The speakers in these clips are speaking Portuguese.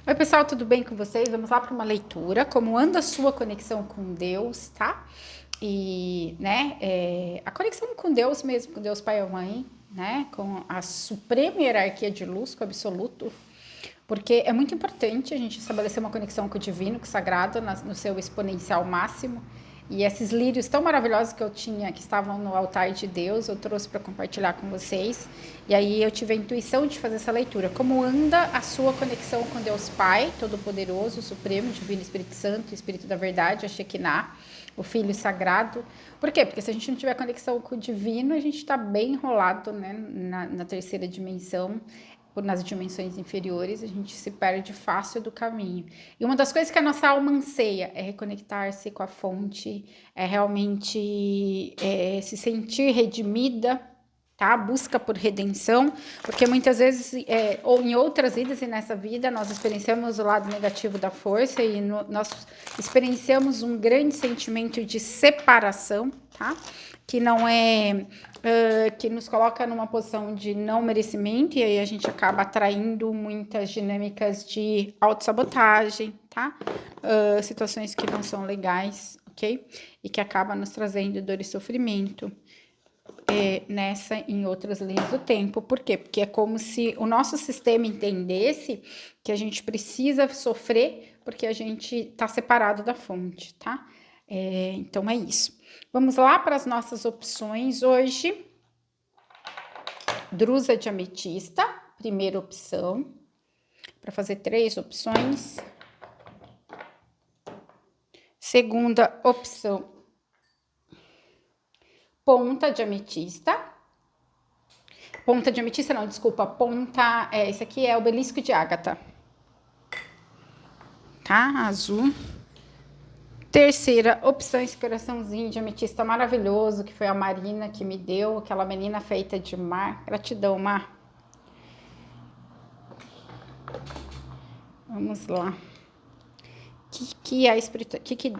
Oi, pessoal, tudo bem com vocês? Vamos lá para uma leitura. Como anda a sua conexão com Deus, tá? A conexão com Deus mesmo, com Deus Pai ou Mãe, né? Com a suprema hierarquia de luz, com o absoluto. Porque é muito importante a gente estabelecer uma conexão com o divino, com o sagrado, no seu exponencial máximo. E esses lírios tão maravilhosos que eu tinha, que estavam no altar de Deus, eu trouxe para compartilhar com vocês. E aí eu tive a intuição de fazer essa leitura. Como anda a sua conexão com Deus Pai, Todo-Poderoso, Supremo, Divino Espírito Santo, Espírito da Verdade, a Shekinah, o Filho Sagrado. Por quê? Porque se a gente não tiver conexão com o divino, a gente está bem enrolado, né, na terceira dimensão, nas dimensões inferiores, a gente se perde fácil do caminho. E uma das coisas que a nossa alma anseia é reconectar-se com a fonte, é realmente se sentir redimida, tá? Busca por redenção, porque muitas vezes, ou em outras vidas e nessa vida, nós experienciamos o lado negativo da força e nós experienciamos um grande sentimento de separação, tá? Que não é... que nos coloca numa posição de não merecimento, e aí a gente acaba atraindo muitas dinâmicas de autossabotagem, tá? Situações que não são legais, ok? E que acabam nos trazendo dor e sofrimento. Nessa em outras linhas do tempo. Por quê? Porque é como se o nosso sistema entendesse que a gente precisa sofrer porque a gente está separado da fonte, tá? Então é isso. Vamos lá para as nossas opções hoje. Drusa de ametista, primeira opção, para fazer 3 opções. Segunda opção, ponta de ametista. Ponta de ametista não, desculpa, ponta, esse aqui é obelisco de ágata. Tá? Azul. Terceira opção, esse coraçãozinho de ametista maravilhoso, que foi a Marina que me deu, aquela menina feita de mar. Gratidão, Mar. Vamos lá.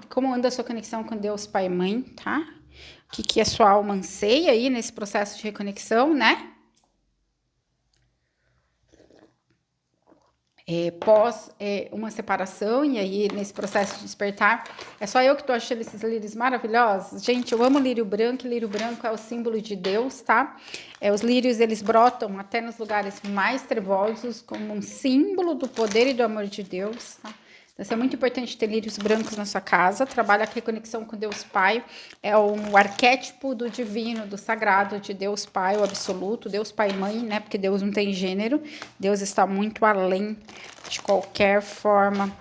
Como anda a sua conexão com Deus Pai e Mãe, tá? O que a sua alma anseia aí nesse processo de reconexão, né? Pós uma separação, e aí nesse processo de despertar, é só eu que tô achando esses lírios maravilhosos. Gente, eu amo lírio branco, e lírio branco é o símbolo de Deus, tá? Os lírios, eles brotam até nos lugares mais trevosos, como um símbolo do poder e do amor de Deus, tá? Então, é muito importante ter lírios brancos na sua casa. Trabalha a reconexão com Deus Pai. É um arquétipo do divino, do sagrado, de Deus Pai, o absoluto, Deus Pai e Mãe, né? Porque Deus não tem gênero. Deus está muito além de qualquer forma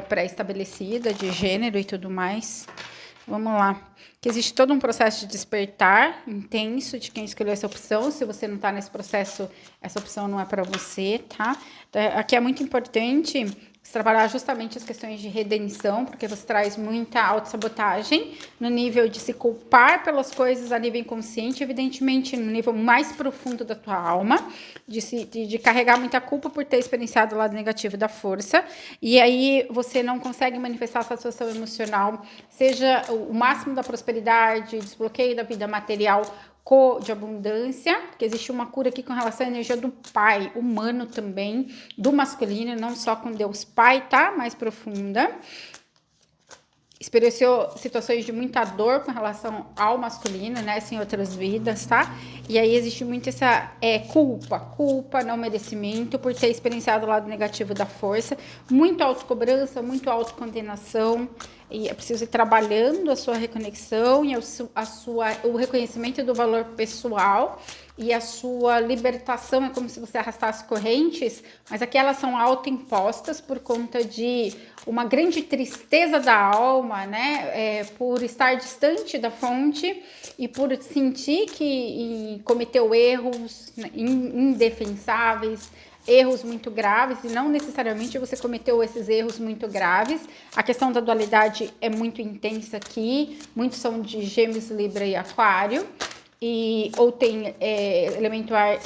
pré-estabelecida de gênero e tudo mais. Vamos lá. Que existe todo um processo de despertar intenso de quem escolheu essa opção. Se você não está nesse processo, essa opção não é para você, tá? Então, aqui é muito importante você trabalhar justamente as questões de redenção, porque você traz muita autossabotagem no nível de se culpar pelas coisas a nível inconsciente, evidentemente no nível mais profundo da tua alma, de carregar muita culpa por ter experienciado o lado negativo da força, e aí você não consegue manifestar a satisfação emocional, seja o máximo da prosperidade, desbloqueio da vida material, de abundância, porque existe uma cura aqui com relação à energia do pai, humano também, do masculino, não só com Deus Pai, tá? Mais profunda. Experienciou situações de muita dor com relação ao masculino, né? Em outras vidas, tá? E aí existe muito essa culpa, não merecimento, por ter experienciado o lado negativo da força, muito autocobrança, muito autocondenação, e é preciso ir trabalhando a sua reconexão e o reconhecimento do valor pessoal e a sua libertação. É como se você arrastasse correntes, mas aqui elas são autoimpostas por conta de uma grande tristeza da alma, né? Por estar distante da fonte e por sentir que cometeu erros indefensáveis, erros muito graves, e não necessariamente você cometeu esses erros muito graves. A questão da dualidade é muito intensa aqui, muitos são de Gêmeos, Libra e Aquário, ou tem elemento ar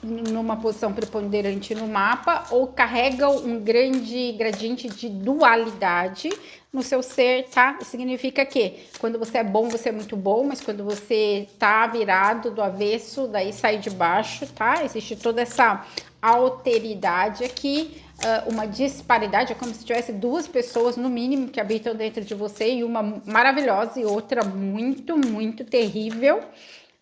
numa posição preponderante no mapa, ou carregam um grande gradiente de dualidade no seu ser, tá? Significa que quando você é bom, você é muito bom, mas quando você tá virado do avesso, daí sai de baixo, tá? Existe toda essa alteridade aqui, uma disparidade, é como se tivesse duas pessoas, no mínimo, que habitam dentro de você, e uma maravilhosa e outra muito, muito terrível,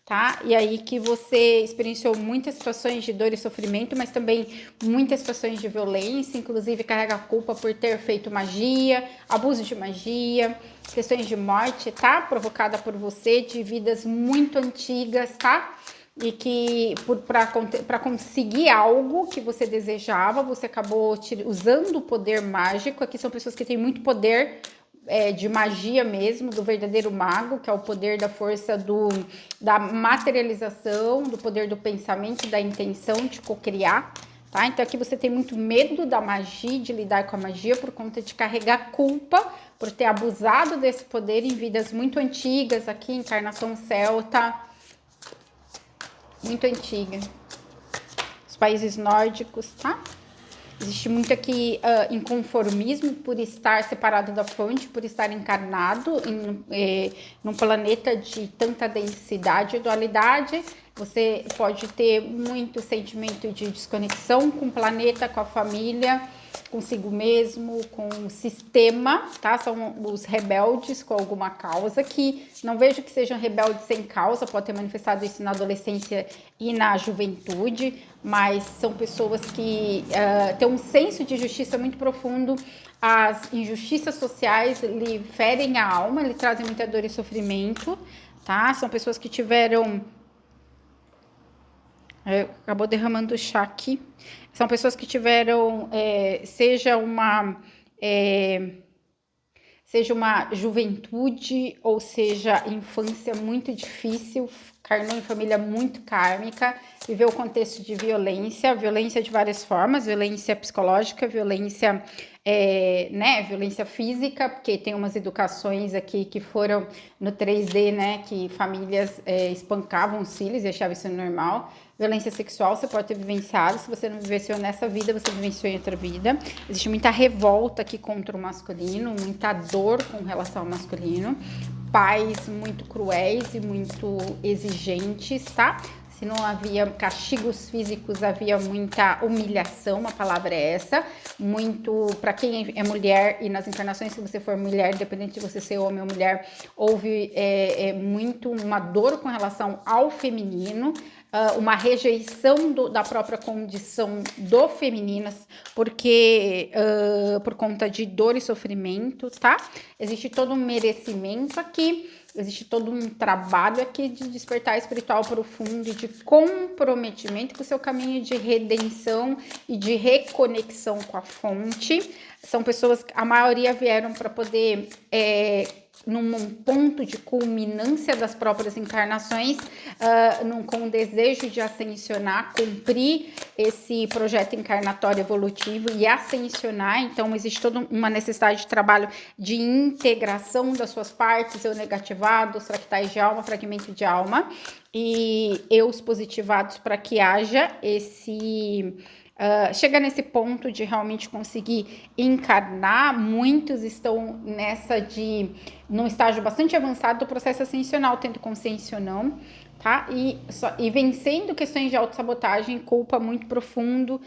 tá? E aí que você experienciou muitas situações de dor e sofrimento, mas também muitas situações de violência, inclusive carrega a culpa por ter feito magia, abuso de magia, questões de morte, tá? Provocada por você, de vidas muito antigas, tá? E que para conseguir algo que você desejava, você acabou usando o poder mágico. Aqui são pessoas que têm muito poder de magia mesmo, do verdadeiro mago, que é o poder da força da materialização, do poder do pensamento, da intenção de cocriar, tá? Então aqui você tem muito medo da magia, de lidar com a magia, por conta de carregar culpa, por ter abusado desse poder em vidas muito antigas, aqui, encarnação celta, muito antiga. Os países nórdicos, tá? Existe muito aqui inconformismo por estar separado da fonte, por estar encarnado num planeta de tanta densidade e dualidade. Você pode ter muito sentimento de desconexão com o planeta, com a família, consigo mesmo, com o sistema, tá? São os rebeldes com alguma causa, que não vejo que sejam rebeldes sem causa, pode ter manifestado isso na adolescência e na juventude, mas são pessoas que têm um senso de justiça muito profundo. As injustiças sociais lhe ferem a alma, lhe trazem muita dor e sofrimento, tá? São pessoas que tiveram... acabou derramando o chá aqui. São pessoas que tiveram, seja uma juventude, ou seja, infância muito difícil, carnou em família muito kármica, viveu o contexto de violência de várias formas, violência psicológica, violência, violência física, porque tem umas educações aqui que foram no 3D, né, que famílias espancavam os filhos e achavam isso normal. Violência sexual você pode ter vivenciado, se você não vivenciou nessa vida, você vivenciou em outra vida. Existe muita revolta aqui contra o masculino, muita dor com relação ao masculino. Pais muito cruéis e muito exigentes, tá? Se não havia castigos físicos, havia muita humilhação, a palavra é essa. Muito, para quem é mulher, e nas encarnações, se você for mulher, independente de você ser homem ou mulher, houve muito uma dor com relação ao feminino, uma rejeição da própria condição do femininas, porque por conta de dor e sofrimento, tá? Existe todo um merecimento aqui, existe todo um trabalho aqui de despertar espiritual profundo, de comprometimento com o seu caminho de redenção e de reconexão com a fonte. São pessoas, a maioria vieram para poder... num ponto de culminância das próprias encarnações, com o desejo de ascensionar, cumprir esse projeto encarnatório evolutivo e ascensionar. Então, existe toda uma necessidade de trabalho de integração das suas partes, eu negativado, os fractais de alma, fragmento de alma, e eus positivados, para que haja esse... chega nesse ponto de realmente conseguir encarnar. Muitos estão num estágio bastante avançado do processo ascensional, tendo consciência ou não, tá? E vencendo questões de autossabotagem, culpa muito profundo,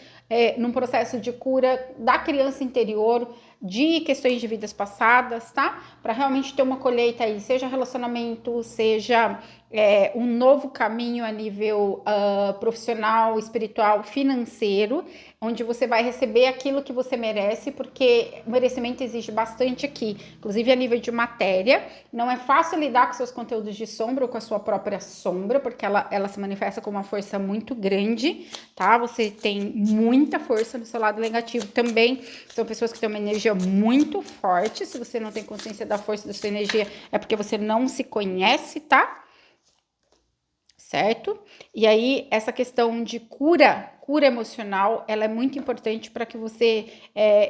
num processo de cura da criança interior, de questões de vidas passadas, tá? Para realmente ter uma colheita aí, seja relacionamento, seja um novo caminho a nível profissional, espiritual, financeiro, onde você vai receber aquilo que você merece, porque o merecimento exige bastante aqui, inclusive a nível de matéria. Não é fácil lidar com seus conteúdos de sombra ou com a sua própria sombra, porque ela se manifesta com uma força muito grande, tá? Você tem muita força no seu lado negativo também. São pessoas que têm uma energia muito forte. Se você não tem consciência da força da sua energia, é porque você não se conhece, tá? Certo? E aí, essa questão de cura emocional, ela é muito importante para que você,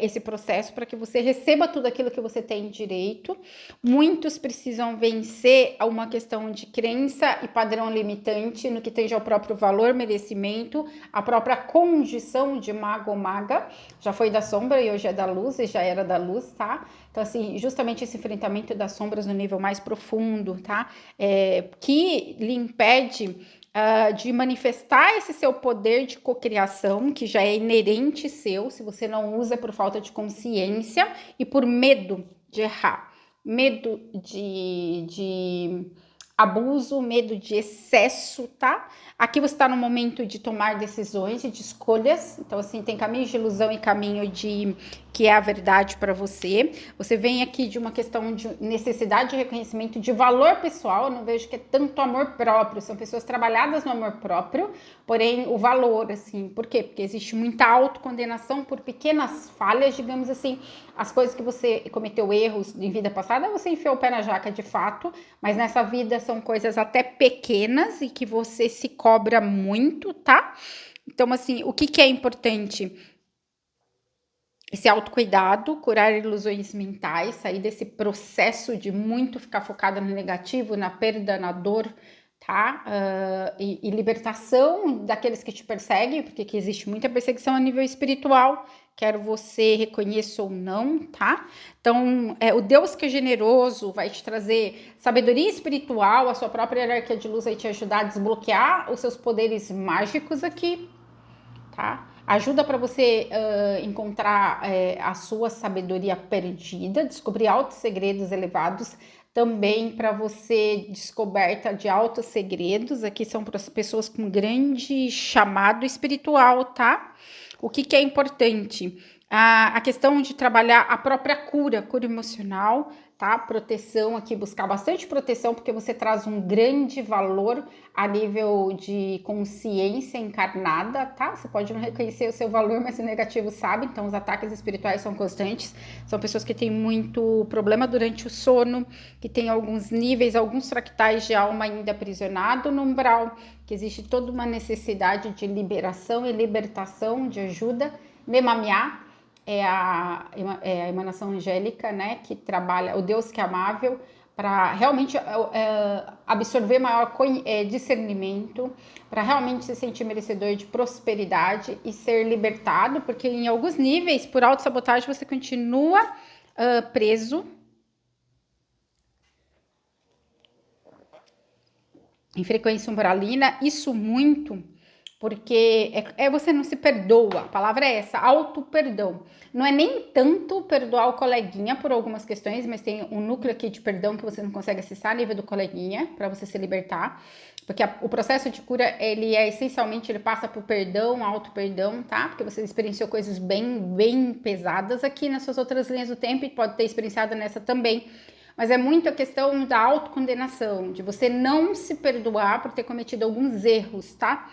esse processo, para que você receba tudo aquilo que você tem direito. Muitos precisam vencer a uma questão de crença e padrão limitante no que tange ao próprio valor, merecimento, a própria condição de mago ou maga. Já foi da sombra e hoje é da luz, e já era da luz, tá? Então, assim, justamente esse enfrentamento das sombras no nível mais profundo, tá? Que lhe impede de manifestar esse seu poder de cocriação, que já é inerente seu, se você não usa por falta de consciência e por medo de errar, medo de abuso, medo de excesso, tá? Aqui você está no momento de tomar decisões e de escolhas. Então, assim, tem caminho de ilusão e caminho de que é a verdade para você. Você vem aqui de uma questão de necessidade de reconhecimento, de valor pessoal. Eu não vejo que é tanto amor próprio. São pessoas trabalhadas no amor próprio, porém o valor, assim, por quê? Porque existe muita autocondenação por pequenas falhas, digamos assim. As coisas que você cometeu erros em vida passada, você enfiou o pé na jaca de fato, mas nessa vida são coisas até pequenas e que você se cobra muito, tá? Então, assim, o que é importante? Esse autocuidado, curar ilusões mentais, sair desse processo de muito ficar focada no negativo, na perda, na dor, tá? E libertação daqueles que te perseguem, porque aqui existe muita perseguição a nível espiritual, quer você reconheça ou não, tá? Então, o Deus que é generoso vai te trazer sabedoria espiritual, a sua própria hierarquia de luz vai te ajudar a desbloquear os seus poderes mágicos aqui, tá? Ajuda para você encontrar a sua sabedoria perdida, descobrir altos segredos elevados, também para você descoberta de altos segredos. Aqui são para pessoas com grande chamado espiritual, tá? O que é importante? A questão de trabalhar a própria cura emocional, tá? Proteção aqui, buscar bastante proteção, porque você traz um grande valor a nível de consciência encarnada, tá? Você pode não reconhecer o seu valor, mas o negativo sabe, então os ataques espirituais são constantes. São pessoas que têm muito problema durante o sono, que têm alguns níveis, alguns fractais de alma ainda aprisionado no umbral, que existe toda uma necessidade de liberação e libertação, de ajuda. Nemamiá é a emanação angélica, né, que trabalha, o Deus que é amável, para realmente absorver maior discernimento, para realmente se sentir merecedor de prosperidade e ser libertado, porque em alguns níveis, por autossabotagem, você continua preso em frequência umbralina, isso muito porque você não se perdoa, a palavra é essa, auto-perdão. Não é nem tanto perdoar o coleguinha por algumas questões, mas tem um núcleo aqui de perdão que você não consegue acessar a nível do coleguinha, para você se libertar, porque o processo de cura, ele essencialmente, ele passa por perdão, auto-perdão, tá? Porque você experienciou coisas bem pesadas aqui nas suas outras linhas do tempo e pode ter experienciado nessa também. Mas é muito a questão da autocondenação, de você não se perdoar por ter cometido alguns erros, tá?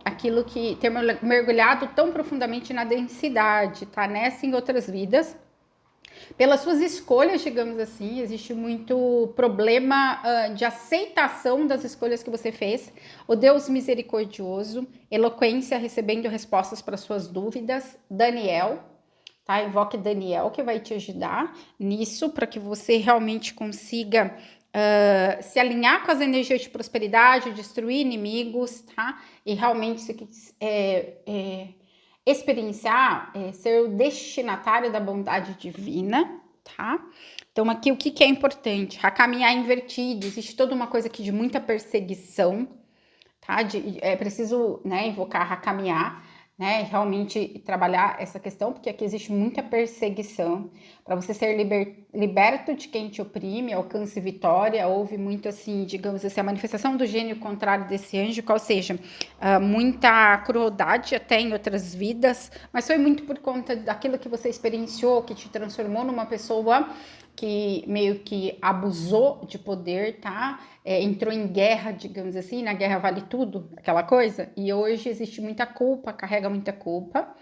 Aquilo que ter mergulhado tão profundamente na densidade, tá? Nessa e em outras vidas. Pelas suas escolhas, digamos assim, existe muito problema de aceitação das escolhas que você fez. O Deus misericordioso, eloquência, recebendo respostas para suas dúvidas. Daniel, tá? Invoque Daniel, que vai te ajudar nisso, para que você realmente consiga se alinhar com as energias de prosperidade, destruir inimigos, tá? E realmente experienciar, ser o destinatário da bondade divina, tá? Então aqui o que é importante? A caminhar invertido, existe toda uma coisa aqui de muita perseguição, tá? É preciso, né, invocar a caminhar, né, realmente trabalhar essa questão, porque aqui existe muita perseguição. Para você ser liberto de quem te oprime, alcance vitória, houve muito assim, digamos assim, a manifestação do gênio contrário desse anjo, qual seja, muita crueldade até em outras vidas, mas foi muito por conta daquilo que você experienciou, que te transformou numa pessoa que meio que abusou de poder, tá? Entrou em guerra, digamos assim, na guerra vale tudo, aquela coisa, e hoje existe muita culpa, carrega muita culpa.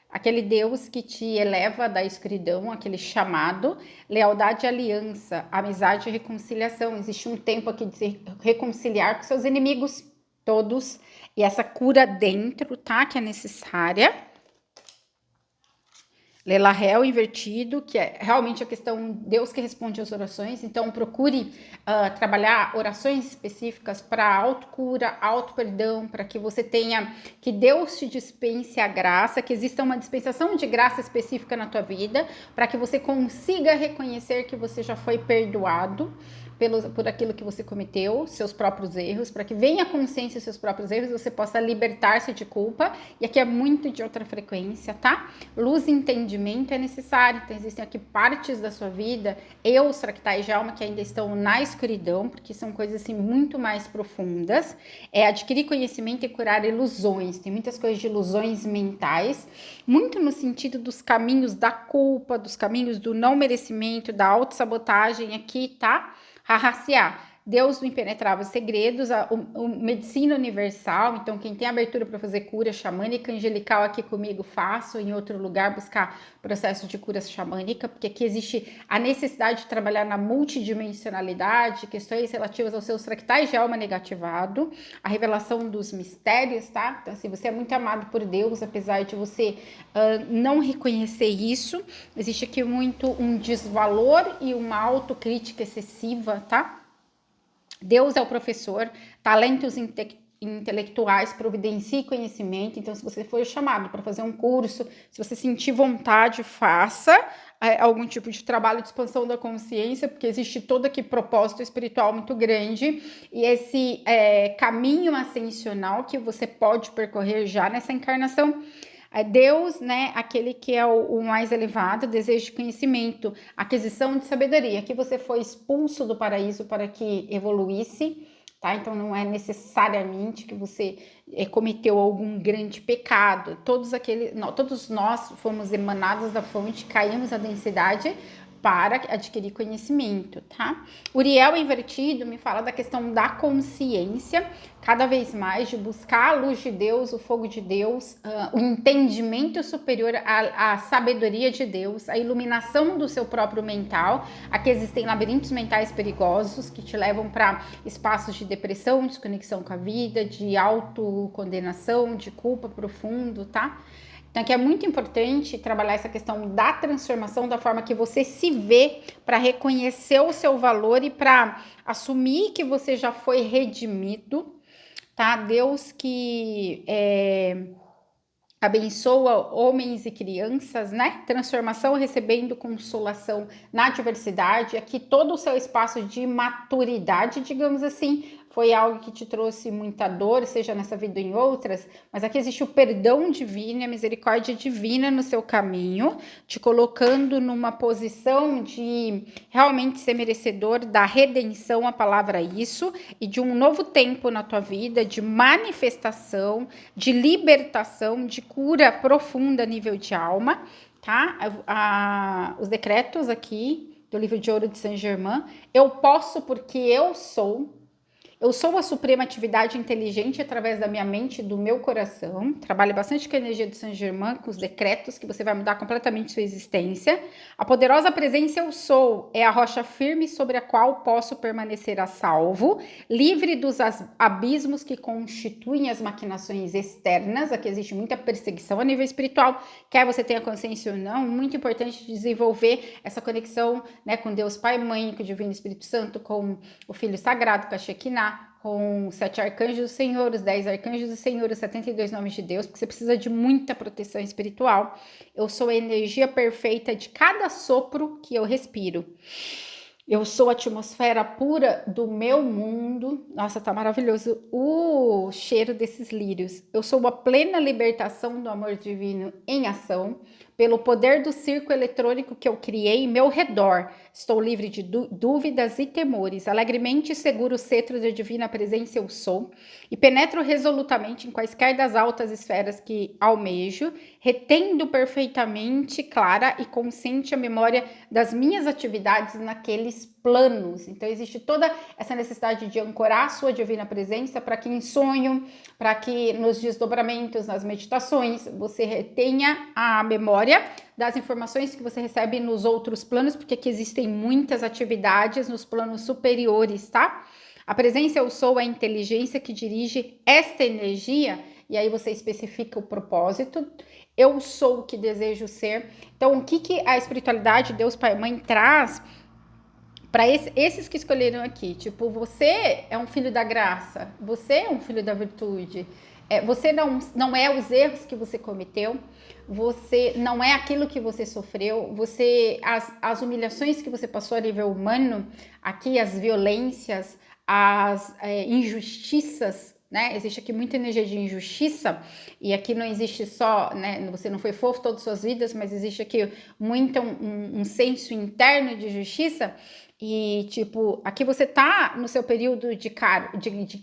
Aquele Deus que te eleva da escuridão, aquele chamado, lealdade e aliança, amizade e reconciliação. Existe um tempo aqui de se reconciliar com seus inimigos, todos, e essa cura dentro, tá? Que é necessária. Lelahel invertido, que é realmente a questão Deus que responde às orações. Então procure trabalhar orações específicas para autocura, auto-perdão, para que você tenha, que Deus te dispense a graça, que exista uma dispensação de graça específica na tua vida, para que você consiga reconhecer que você já foi perdoado, por aquilo que você cometeu, seus próprios erros, para que venha a consciência dos seus próprios erros, você possa libertar-se de culpa. E aqui é muito de outra frequência, tá? Luz e entendimento é necessário. Então, existem aqui partes da sua vida, os fractais de alma que ainda estão na escuridão, porque são coisas assim muito mais profundas. É adquirir conhecimento e curar ilusões. Tem muitas coisas de ilusões mentais, muito no sentido dos caminhos da culpa, dos caminhos do não merecimento, da autossabotagem aqui, tá? Rahaciar. Deus do impenetrável segredos, a medicina universal. Então, quem tem abertura para fazer cura xamânica, angelical aqui comigo, faço. Em outro lugar, buscar processo de cura xamânica, porque aqui existe a necessidade de trabalhar na multidimensionalidade, questões relativas aos seus fractais de alma negativado, a revelação dos mistérios, tá? Então, assim, você é muito amado por Deus, apesar de você não reconhecer isso. Existe aqui muito um desvalor e uma autocrítica excessiva, tá? Deus é o professor, talentos intelectuais, providencie conhecimento. Então, se você for chamado para fazer um curso, se você sentir vontade, faça algum tipo de trabalho de expansão da consciência, porque existe todo aqui propósito espiritual muito grande e esse caminho ascensional que você pode percorrer já nessa encarnação. Deus, né, aquele que é o mais elevado, desejo de conhecimento, aquisição de sabedoria, que você foi expulso do paraíso para que evoluísse, tá? Então não é necessariamente que você cometeu algum grande pecado. Todos nós fomos emanados da fonte, caímos na densidade para adquirir conhecimento, tá? Uriel invertido me fala da questão da consciência, cada vez mais de buscar a luz de Deus, o fogo de Deus, o entendimento superior à sabedoria de Deus, a iluminação do seu próprio mental. Aqui existem labirintos mentais perigosos que te levam para espaços de depressão, desconexão com a vida, de autocondenação, de culpa profundo, tá? Então, aqui é muito importante trabalhar essa questão da transformação, da forma que você se vê, para reconhecer o seu valor e para assumir que você já foi redimido, tá? Deus que abençoa homens e crianças, né? Transformação recebendo consolação na diversidade. Aqui todo o seu espaço de maturidade, digamos assim, foi algo que te trouxe muita dor, seja nessa vida ou em outras, mas aqui existe o perdão divino e a misericórdia divina no seu caminho, te colocando numa posição de realmente ser merecedor da redenção, a palavra isso, e de um novo tempo na tua vida, de manifestação, de libertação, de cura profunda a nível de alma, tá? Os decretos aqui do livro de ouro de Saint-Germain: eu posso porque eu sou. Eu sou a suprema atividade inteligente através da minha mente e do meu coração. Trabalho bastante com a energia de Saint-Germain, com os decretos, que você vai mudar completamente sua existência. A poderosa presença eu sou é a rocha firme sobre a qual posso permanecer a salvo, livre dos abismos que constituem as maquinações externas. Aqui existe muita perseguição a nível espiritual, quer você tenha consciência ou não. Muito importante desenvolver essa conexão, né, com Deus Pai e Mãe, com o Divino Espírito Santo, com o Filho Sagrado, com a Shekinah, com os 7 arcanjos do Senhor, os 10 arcanjos do Senhor, os 72 nomes de Deus, porque você precisa de muita proteção espiritual. Eu sou a energia perfeita de cada sopro que eu respiro. Eu sou a atmosfera pura do meu mundo. Nossa, tá maravilhoso o cheiro desses lírios. Eu sou a plena libertação do amor divino em ação. Pelo poder do circo eletrônico que eu criei em meu redor, estou livre de dúvidas e temores. Alegremente seguro o cetro da divina presença eu sou e penetro resolutamente em quaisquer das altas esferas que almejo, retendo perfeitamente clara e consciente a memória das minhas atividades naqueles planos. Então existe toda essa necessidade de ancorar a sua divina presença para que em sonho, para que nos desdobramentos, nas meditações, você retenha a memória das informações que você recebe nos outros planos, porque aqui existem muitas atividades nos planos superiores, tá? A presença eu sou é a inteligência que dirige esta energia, e aí você especifica o propósito. Eu sou o que desejo ser. Então, o que a espiritualidade, Deus, Pai, Mãe traz para esses que escolheram aqui? Tipo, você é um filho da graça, você é um filho da virtude, você não é os erros que você cometeu, você não é aquilo que você sofreu, as humilhações que você passou a nível humano, aqui as violências, as injustiças, né? Existe aqui muita energia de injustiça, e aqui não existe só, né? Você não foi fofo todas as suas vidas, mas existe aqui muito um senso interno de justiça. E, tipo, aqui você tá no seu período de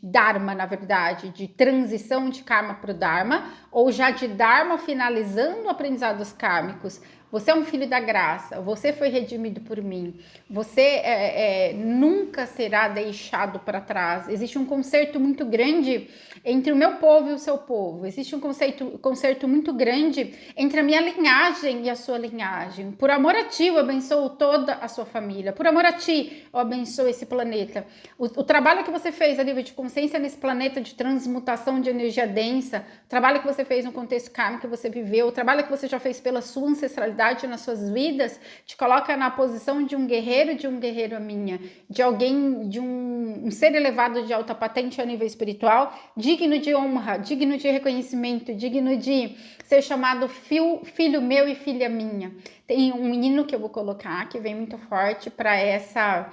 Dharma, na verdade, de transição de karma para o Dharma, ou já de Dharma finalizando aprendizados kármicos. Você é um filho da graça, você foi redimido por mim, você nunca será deixado para trás. Existe um concerto muito grande entre o meu povo e o seu povo, existe um concerto muito grande entre a minha linhagem e a sua linhagem. Por amor a ti, eu abençoo toda a sua família, por amor a ti, eu abençoo esse planeta. O trabalho que você fez a nível de consciência nesse planeta de transmutação de energia densa, o trabalho que você fez no contexto kármico que você viveu, o trabalho que você já fez pela sua ancestralidade nas suas vidas, te coloca na posição de um guerreiro minha, de alguém, de um ser elevado de alta patente a nível espiritual, digno de honra, digno de reconhecimento, digno de ser chamado filho meu e filha minha. Tem um hino que eu vou colocar que vem muito forte para essa...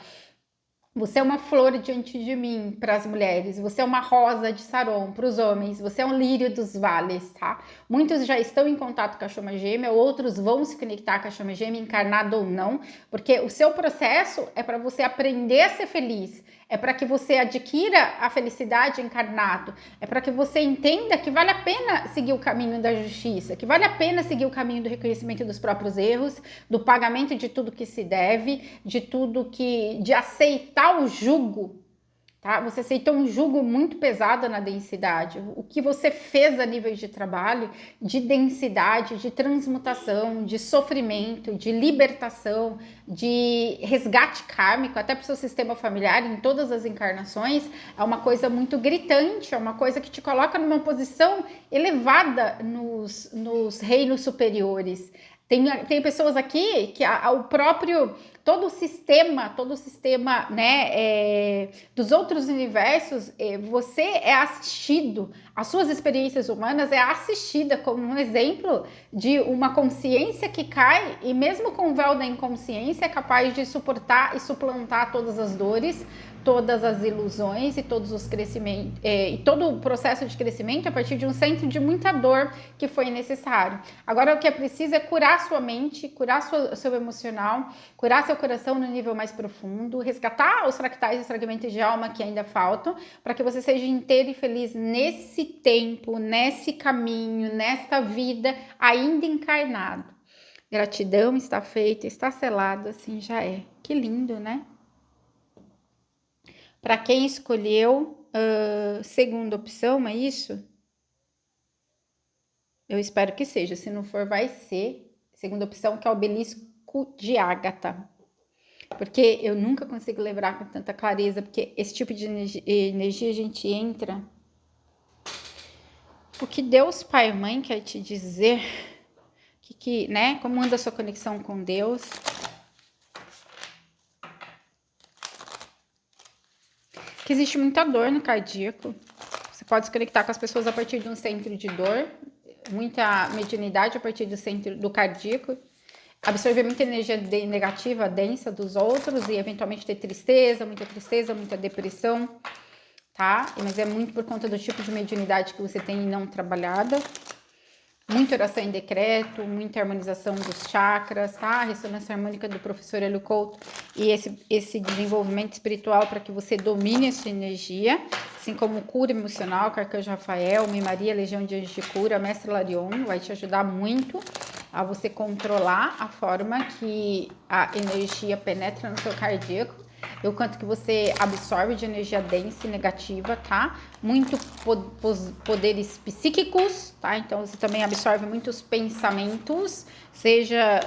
Você é uma flor diante de mim para as mulheres, você é uma rosa de Saron para os homens, você é um lírio dos vales, tá? Muitos já estão em contato com a chama gêmea, outros vão se conectar com a chama gêmea, encarnado ou não, porque o seu processo é para você aprender a ser feliz, é para que você adquira a felicidade encarnado, é para que você entenda que vale a pena seguir o caminho da justiça, que vale a pena seguir o caminho do reconhecimento dos próprios erros, do pagamento de tudo que se deve, de aceitar o jugo, tá? Você aceitou um jugo muito pesado na densidade. O que você fez a nível de trabalho, de densidade, de transmutação, de sofrimento, de libertação, de resgate kármico, até para o seu sistema familiar, em todas as encarnações, é uma coisa muito gritante, é uma coisa que te coloca numa posição elevada nos reinos superiores. Tem pessoas aqui que o próprio, todo o sistema, né, dos outros universos, você é assistido, as suas experiências humanas é assistida como um exemplo de uma consciência que cai e mesmo com o véu da inconsciência é capaz de suportar e suplantar todas as dores, todas as ilusões e todos os crescimentos, e todo o processo de crescimento a partir de um centro de muita dor que foi necessário. Agora o que é preciso é curar sua mente, curar seu emocional, curar seu coração no nível mais profundo, resgatar os fractais e os fragmentos de alma que ainda faltam, para que você seja inteiro e feliz nesse tempo, nesse caminho, nesta vida ainda encarnado. Gratidão, está feito, está selado, assim já é. Que lindo, né? Para quem escolheu segunda opção, é isso? Eu espero que seja. Se não for, vai ser. Segunda opção, que é o obelisco de Ágata. Porque eu nunca consigo lembrar com tanta clareza, porque esse tipo de energia a gente entra. O que Deus, Pai e Mãe quer te dizer, né? Como anda a sua conexão com Deus. Que existe muita dor no cardíaco. Você pode se conectar com as pessoas a partir de um centro de dor, muita mediunidade a partir do centro do cardíaco, absorver muita energia negativa, densa dos outros e eventualmente ter muita depressão, tá? Mas é muito por conta do tipo de mediunidade que você tem não trabalhada. Muita oração em decreto, muita harmonização dos chakras, tá? A ressonância harmônica do professor Hélio Couto e esse desenvolvimento espiritual para que você domine a sua energia, assim como cura emocional, com Arcanjo Rafael, Mãe Maria, Legião de Anjos de Cura, Mestre Larion, vai te ajudar muito a você controlar a forma que a energia penetra no seu cardíaco, o quanto que você absorve de energia densa e negativa, tá? Muito poderes psíquicos, tá? Então, você também absorve muitos pensamentos, seja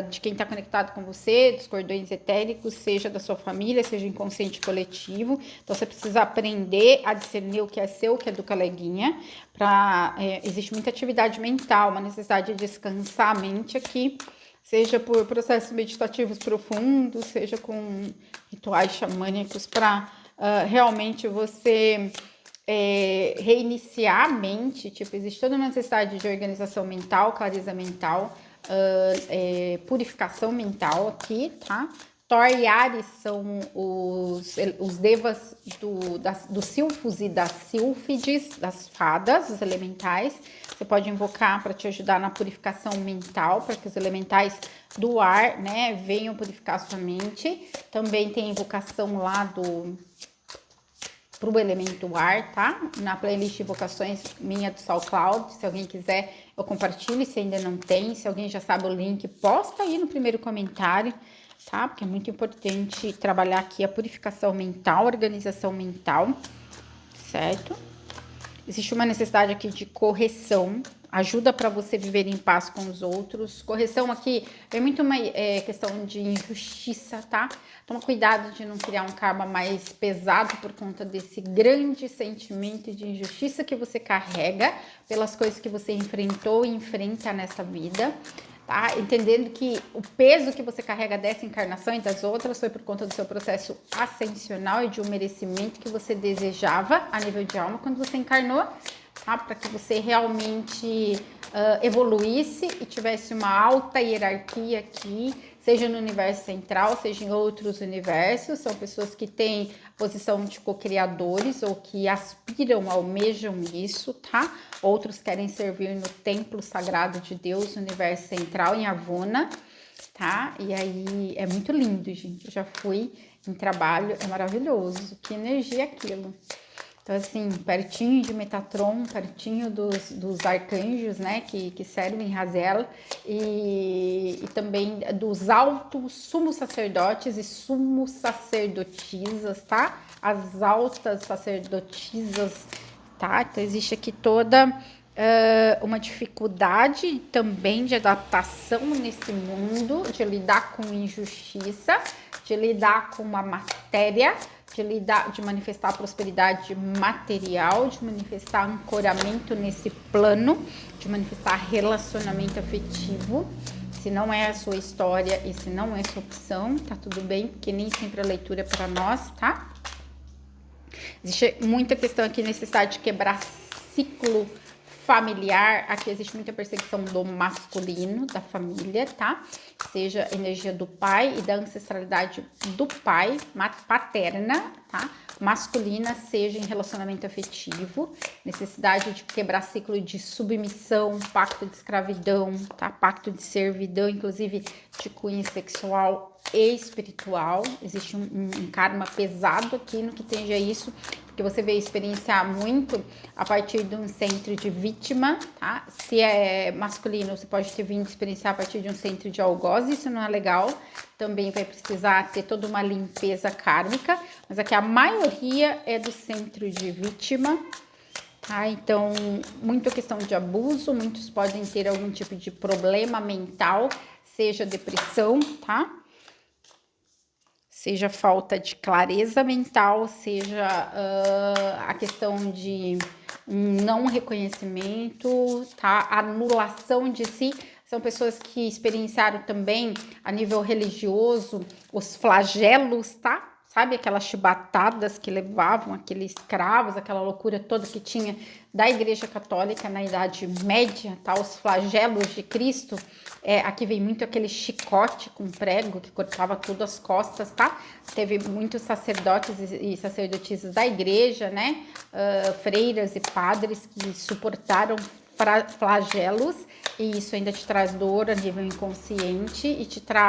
de quem está conectado com você, dos cordões etéricos, seja da sua família, seja inconsciente coletivo. Então, você precisa aprender a discernir o que é seu, o que é do coleguinha. Existe muita atividade mental, uma necessidade de descansar a mente aqui, seja por processos meditativos profundos, seja com rituais xamânicos para realmente você reiniciar a mente, tipo, existe toda uma necessidade de organização mental, clareza mental, purificação mental aqui, tá? Thor e Ares são os devas dos silfos e das sílfides, das fadas, os elementais. Você pode invocar para te ajudar na purificação mental, para que os elementais do ar, né, venham purificar sua mente. Também tem a invocação lá pro elemento ar, tá? Na playlist de invocações minha do SoulCloud, se alguém quiser, eu compartilho, se ainda não tem. Se alguém já sabe o link, posta aí no primeiro comentário, tá? Porque é muito importante trabalhar aqui a purificação mental, organização mental, certo? Existe uma necessidade aqui de correção, ajuda para você viver em paz com os outros. Correção aqui é muito uma questão de injustiça, tá? Toma cuidado de não criar um karma mais pesado por conta desse grande sentimento de injustiça que você carrega pelas coisas que você enfrentou e enfrenta nessa vida. Tá? Entendendo que o peso que você carrega dessa encarnação e das outras foi por conta do seu processo ascensional e de um merecimento que você desejava a nível de alma quando você encarnou, tá? Para que você realmente evoluísse e tivesse uma alta hierarquia aqui, seja no universo central, seja em outros universos. São pessoas que têm posição de co-criadores ou que aspiram, almejam isso, tá? Outros querem servir no templo sagrado de Deus, no universo central, em Avona, tá? E aí é muito lindo, gente. Eu já fui em trabalho, é maravilhoso. Que energia é aquilo. Então, assim, pertinho de Metatron, pertinho dos arcanjos, né, que servem em Raziel, e também dos altos sumos sacerdotes e sumos sacerdotisas, tá? As altas sacerdotisas, tá? Então, existe aqui toda uma dificuldade também de adaptação nesse mundo, de lidar com injustiça, de lidar com uma matéria, de manifestar prosperidade material, de manifestar ancoramento nesse plano, de manifestar relacionamento afetivo. Se não é a sua história e se não é a sua opção, tá tudo bem, porque nem sempre a leitura é para nós, tá? Existe muita questão aqui, necessidade de quebrar ciclo familiar. Aqui existe muita perseguição do masculino, da família, tá? Seja energia do pai e da ancestralidade do pai, paterna, tá? Masculina, seja em relacionamento afetivo, necessidade de quebrar ciclo de submissão, pacto de escravidão, tá? Pacto de servidão, inclusive de cunho sexual e espiritual. Existe um karma pesado aqui no que tange a isso, porque você veio experienciar muito a partir de um centro de vítima, tá? Se é masculino, você pode ter vindo experienciar a partir de um centro de algoz, isso não é legal. Também vai precisar ter toda uma limpeza kármica, mas aqui a maioria é do centro de vítima, tá? Então, muita questão de abuso, muitos podem ter algum tipo de problema mental, seja depressão, tá? Seja falta de clareza mental, seja a questão de um não reconhecimento, tá? Anulação de si. São pessoas que experienciaram também, a nível religioso, os flagelos, tá? Sabe aquelas chibatadas que levavam aqueles escravos, aquela loucura toda que tinha da Igreja Católica na Idade Média, tá? Os flagelos de Cristo. Aqui vem muito aquele chicote com prego que cortava tudo as costas, tá? Teve muitos sacerdotes e sacerdotisas da igreja, né? Freiras e padres que suportaram flagelos, e isso ainda te traz dor a nível inconsciente e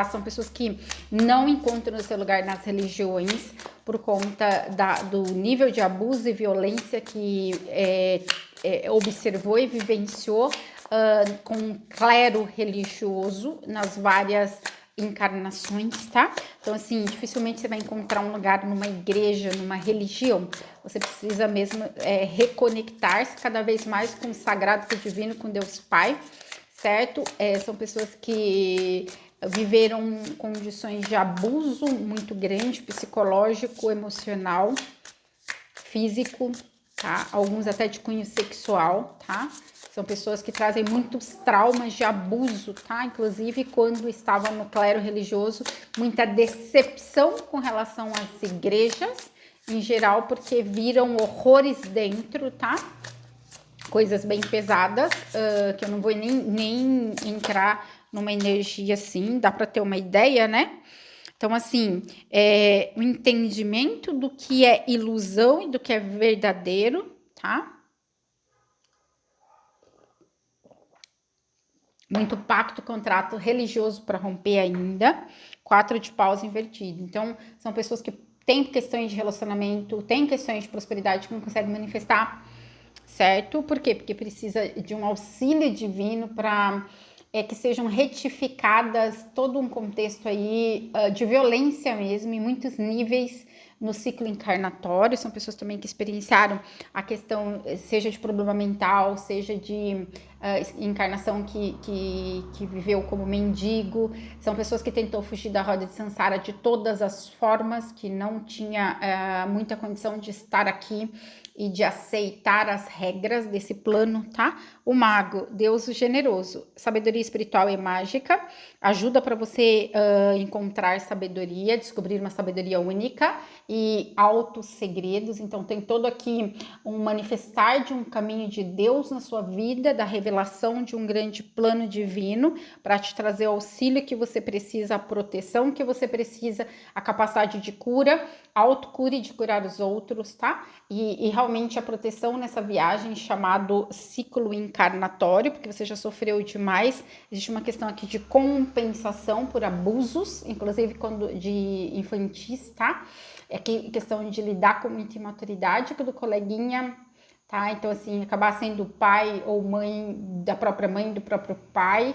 são pessoas que não encontram o seu lugar nas religiões por conta do nível de abuso e violência que observou e vivenciou com um clero religioso nas várias encarnações, tá? Então, assim, dificilmente você vai encontrar um lugar numa igreja, numa religião. Você precisa mesmo reconectar-se cada vez mais com o sagrado, com o divino, com Deus Pai, certo? São pessoas que viveram condições de abuso muito grande, psicológico, emocional, físico, tá? Alguns até de cunho sexual, tá? São pessoas que trazem muitos traumas de abuso, tá? Inclusive, quando estavam no clero religioso, muita decepção com relação às igrejas em geral, porque viram horrores dentro, tá? Coisas bem pesadas, que eu não vou nem entrar numa energia assim, dá para ter uma ideia, né? Então, assim, o entendimento do que é ilusão e do que é verdadeiro, tá? Muito pacto, contrato religioso para romper ainda. 4 de paus invertido. Então, são pessoas que têm questões de relacionamento, têm questões de prosperidade que não conseguem manifestar, certo? Por quê? Porque precisa de um auxílio divino para que sejam retificadas todo um contexto aí de violência mesmo, em muitos níveis no ciclo encarnatório. São pessoas também que experienciaram a questão, seja de problema mental, seja de encarnação que viveu como mendigo. São pessoas que tentou fugir da roda de Sansara de todas as formas, que não tinha muita condição de estar aqui e de aceitar as regras desse plano, tá? O mago, Deus generoso, sabedoria espiritual e mágica, ajuda para você encontrar sabedoria, descobrir uma sabedoria única e altos segredos. Então tem todo aqui um manifestar de um caminho de Deus na sua vida, da revelação de um grande plano divino para te trazer o auxílio que você precisa, a proteção que você precisa, a capacidade de cura, autocura e de curar os outros, tá? E realmente a proteção nessa viagem chamado ciclo encarnatório, porque você já sofreu demais. Existe uma questão aqui de compensação por abusos, inclusive quando de infantis, tá? É aqui questão de lidar com muita imaturidade do coleguinha, tá? Então, assim, acabar sendo pai ou mãe da própria mãe, do próprio pai.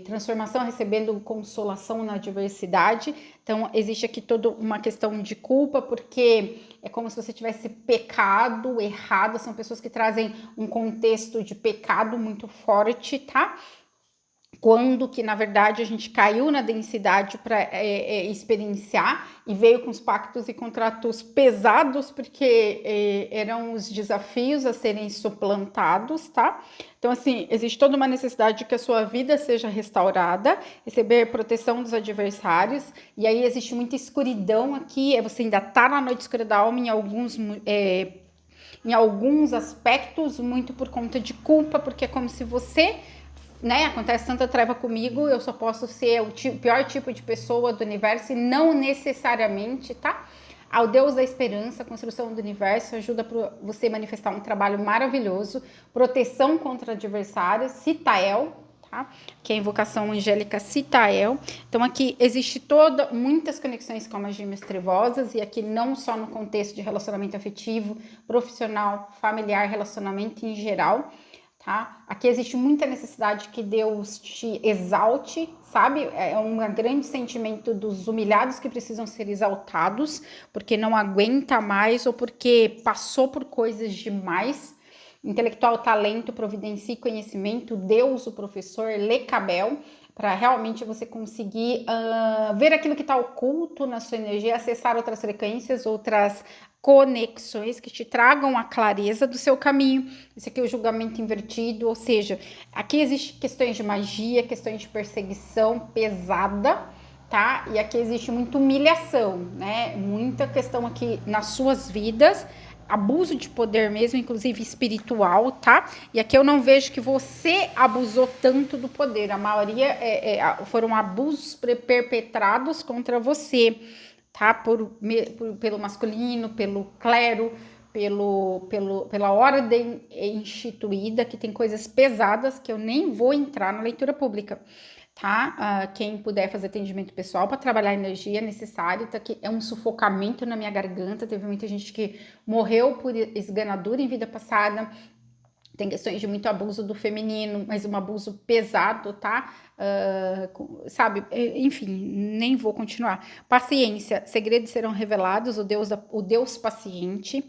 Transformação, recebendo consolação na adversidade. Então, existe aqui toda uma questão de culpa, porque é como se você tivesse pecado, errado. São pessoas que trazem um contexto de pecado muito forte, tá? Quando que, na verdade, a gente caiu na densidade para experienciar e veio com os pactos e contratos pesados, porque eram os desafios a serem suplantados, tá? Então, assim, existe toda uma necessidade de que a sua vida seja restaurada, receber proteção dos adversários, e aí existe muita escuridão aqui, você ainda tá na noite escura da alma em alguns aspectos, muito por conta de culpa, porque é como se você, né, acontece tanta treva comigo, eu só posso ser o pior tipo de pessoa do universo e não necessariamente, tá? Ao Deus da esperança, a construção do universo ajuda para você manifestar um trabalho maravilhoso, proteção contra adversários, Citael, tá? Que é a invocação angélica Citael. Então aqui existe muitas conexões com as gêmeas trevosas, e aqui não só no contexto de relacionamento afetivo, profissional, familiar, relacionamento em geral. Tá? Aqui existe muita necessidade que Deus te exalte, sabe? É um grande sentimento dos humilhados que precisam ser exaltados, porque não aguenta mais ou porque passou por coisas demais. Intelectual, talento, providencie conhecimento, Deus, o professor, Lecabel, para realmente você conseguir ver aquilo que está oculto na sua energia, acessar outras frequências, outras conexões que te tragam a clareza do seu caminho. Esse aqui é o julgamento invertido, ou seja, aqui existe questões de magia, questões de perseguição pesada, tá? E aqui existe muita humilhação, né? Muita questão aqui nas suas vidas, abuso de poder mesmo, inclusive espiritual, tá? E aqui eu não vejo que você abusou tanto do poder. A maioria foram abusos perpetrados contra você, tá? Pelo masculino, pelo clero, pela ordem instituída, que tem coisas pesadas que eu nem vou entrar na leitura pública, tá? Quem puder fazer atendimento pessoal para trabalhar a energia necessária, tá? Que é um sufocamento na minha garganta. Teve muita gente que morreu por esganadura em vida passada. Tem questões de muito abuso do feminino, mas um abuso pesado, tá? Sabe? Enfim, nem vou continuar. Paciência, segredos serão revelados, o Deus paciente,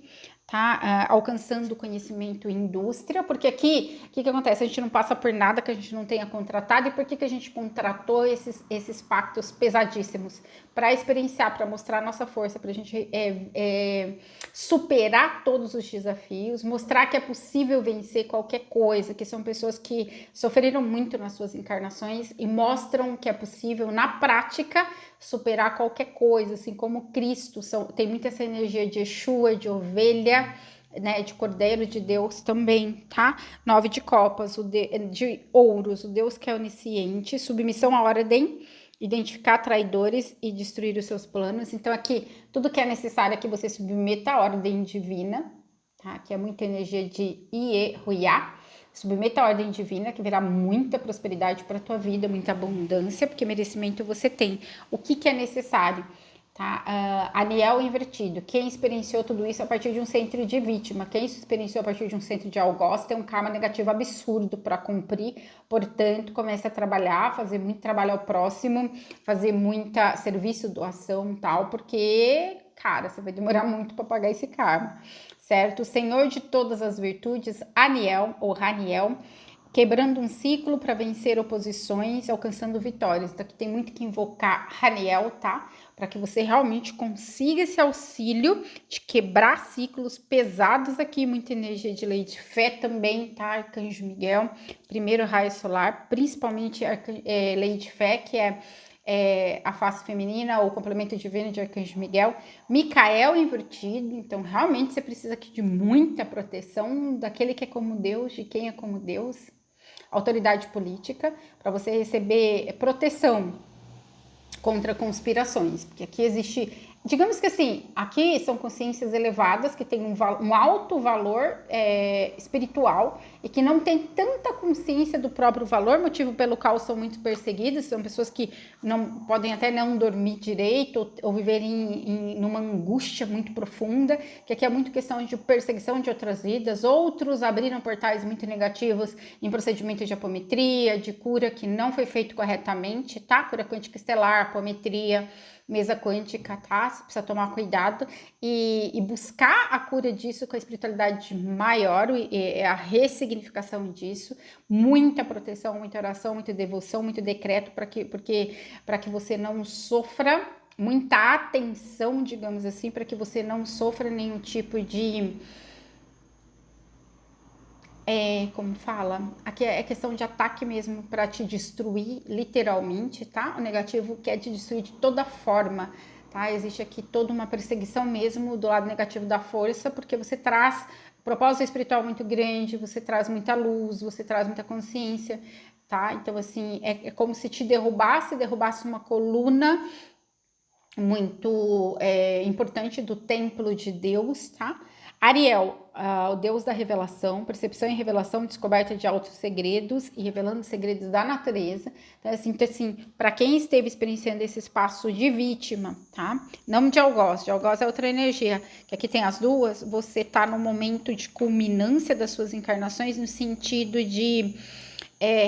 tá? Alcançando conhecimento em indústria, porque aqui, o que acontece? A gente não passa por nada que a gente não tenha contratado, e por que a gente contratou esses pactos pesadíssimos? Para experienciar, para mostrar a nossa força, para a gente superar todos os desafios, mostrar que é possível vencer qualquer coisa, que são pessoas que sofreram muito nas suas encarnações e mostram que é possível, na prática, superar qualquer coisa, assim como Cristo, tem muita essa energia de Yeshua, de ovelha, né, de Cordeiro de Deus também, tá? 9 de copas, de ouros, o Deus que é onisciente, submissão à ordem, identificar traidores e destruir os seus planos. Então aqui, tudo que é necessário é que você submeta à ordem divina, tá? Que é muita energia de Ieruiá. Submeta a ordem divina, que virá muita prosperidade para a tua vida, muita abundância, porque merecimento você tem. O que é necessário? Tá? Anel invertido. Quem experienciou tudo isso a partir de um centro de vítima, quem experienciou a partir de um centro de algoz, tem um karma negativo absurdo para cumprir. Portanto, comece a trabalhar, fazer muito trabalho ao próximo, fazer muita serviço, doação e tal, porque, cara, você vai demorar muito para pagar esse karma, certo? O Senhor de todas as virtudes, Aniel ou Raniel, quebrando um ciclo para vencer oposições, alcançando vitórias. Então aqui tem muito que invocar Raniel, tá? Para que você realmente consiga esse auxílio de quebrar ciclos pesados aqui, muita energia de lei de fé também, tá? Arcanjo Miguel, primeiro raio solar, principalmente lei de fé, que é a face feminina, ou complemento divino de Arcanjo Miguel, Micael invertido. Então realmente você precisa aqui de muita proteção daquele que é como Deus, de quem é como Deus, autoridade política, para você receber proteção contra conspirações, porque aqui existe, digamos que assim, aqui são consciências elevadas que têm um alto valor espiritual e que não tem tanta consciência do próprio valor, motivo pelo qual são muito perseguidas. São pessoas que não podem até não dormir direito ou viverem numa angústia muito profunda, que aqui é muito questão de perseguição de outras vidas. Outros abriram portais muito negativos em procedimento de apometria, de cura que não foi feito corretamente, tá? Cura quântica estelar, apometria, mesa quântica, tá? Você precisa tomar cuidado e buscar a cura disso com a espiritualidade maior, e a ressignificação disso, muita proteção, muita oração, muita devoção, muito decreto para que você não sofra, muita atenção, digamos assim, para que você não sofra nenhum tipo de como fala, aqui é questão de ataque mesmo para te destruir, literalmente, tá? O negativo quer te destruir de toda forma, tá? Existe aqui toda uma perseguição mesmo do lado negativo da força, porque você traz propósito espiritual muito grande, você traz muita luz, você traz muita consciência, tá? Então, assim, é como se te derrubasse uma coluna muito importante do templo de Deus, tá? Ariel, o deus da revelação, percepção e revelação, descoberta de altos segredos e revelando segredos da natureza. Então, assim, para quem esteve experienciando esse espaço de vítima, tá? Não de algoz é outra energia, que aqui tem as duas, você tá no momento de culminância das suas encarnações, no sentido de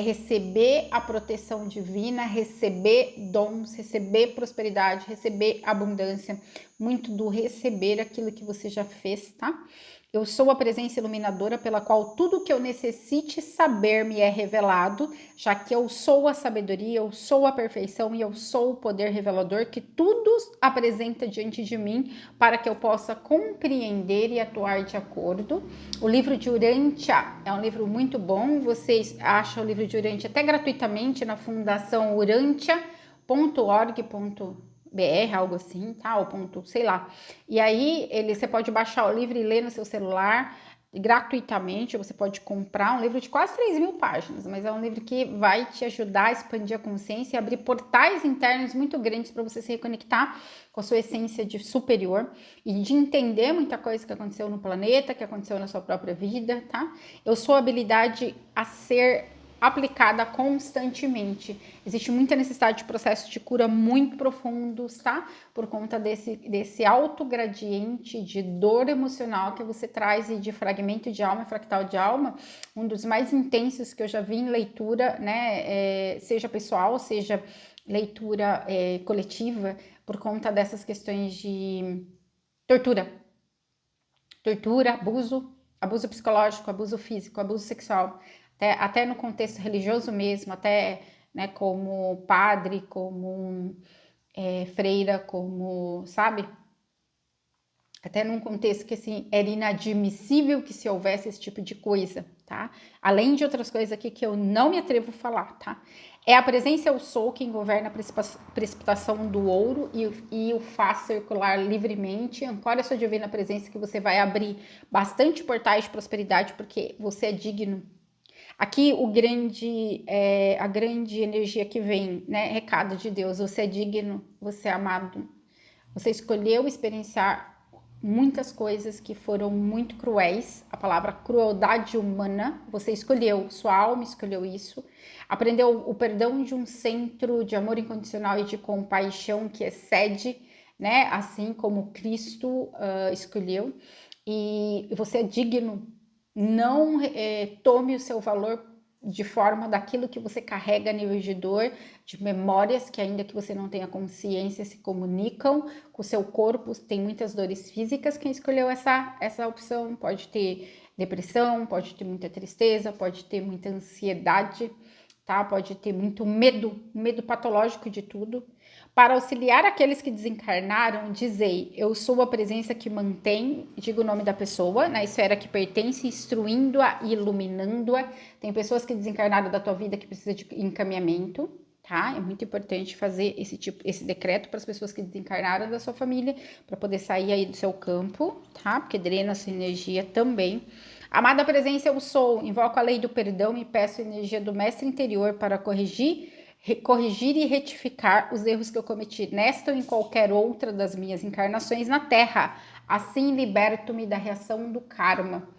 receber a proteção divina, receber dons, receber prosperidade, receber abundância, muito do receber aquilo que você já fez, tá? Eu sou a presença iluminadora pela qual tudo que eu necessite saber me é revelado, já que eu sou a sabedoria, eu sou a perfeição e eu sou o poder revelador que tudo apresenta diante de mim para que eu possa compreender e atuar de acordo. O livro de Urântia é um livro muito bom, vocês acham o livro de Urântia até gratuitamente na fundação urantia.org.br, algo assim, tá? Ou ponto, sei lá. E aí, você pode baixar o livro e ler no seu celular gratuitamente. Você pode comprar um livro de quase 3.000 páginas, mas é um livro que vai te ajudar a expandir a consciência e abrir portais internos muito grandes para você se reconectar com a sua essência de superior e de entender muita coisa que aconteceu no planeta, que aconteceu na sua própria vida, tá? Eu sou a habilidade a ser aplicada constantemente. Existe muita necessidade de processos de cura muito profundos, tá? Por conta desse alto gradiente de dor emocional que você traz e de fragmento de alma, fractal de alma, um dos mais intensos que eu já vi em leitura, né? Seja pessoal, seja leitura coletiva, por conta dessas questões de tortura, tortura, abuso psicológico, abuso físico, abuso sexual, até no contexto religioso mesmo, até, né, como padre, como freira, como, sabe? Até num contexto que, assim, era inadmissível que se houvesse esse tipo de coisa, tá? Além de outras coisas aqui que eu não me atrevo a falar, tá? É a presença eu sou quem governa a precipitação do ouro e o faz circular livremente. Ancora a sua divina presença que você vai abrir bastante portais de prosperidade porque você é digno. Aqui a grande energia que vem, né? Recado de Deus, você é digno, você é amado. Você escolheu experienciar muitas coisas que foram muito cruéis, a palavra crueldade humana, você escolheu, sua alma escolheu isso, aprendeu o perdão de um centro de amor incondicional e de compaixão que excede, né, assim como Cristo escolheu, e você é digno, não tome o seu valor de forma daquilo que você carrega a nível de dor, de memórias que ainda que você não tenha consciência se comunicam com o seu corpo, tem muitas dores físicas. Quem escolheu essa opção pode ter depressão, pode ter muita tristeza, pode ter muita ansiedade, tá? Pode ter muito medo patológico de tudo. Para auxiliar aqueles que desencarnaram, dizei, eu sou a presença que mantém, digo o nome da pessoa, na esfera que pertence, instruindo-a e iluminando-a. Tem pessoas que desencarnaram da tua vida que precisam de encaminhamento, tá? É muito importante fazer esse decreto para as pessoas que desencarnaram da sua família, para poder sair aí do seu campo, tá? Porque drena a sua energia também. Amada presença, eu sou, invoco a lei do perdão e peço a energia do mestre interior para corrigir e retificar os erros que eu cometi nesta ou em qualquer outra das minhas encarnações na Terra. Assim liberto-me da reação do karma.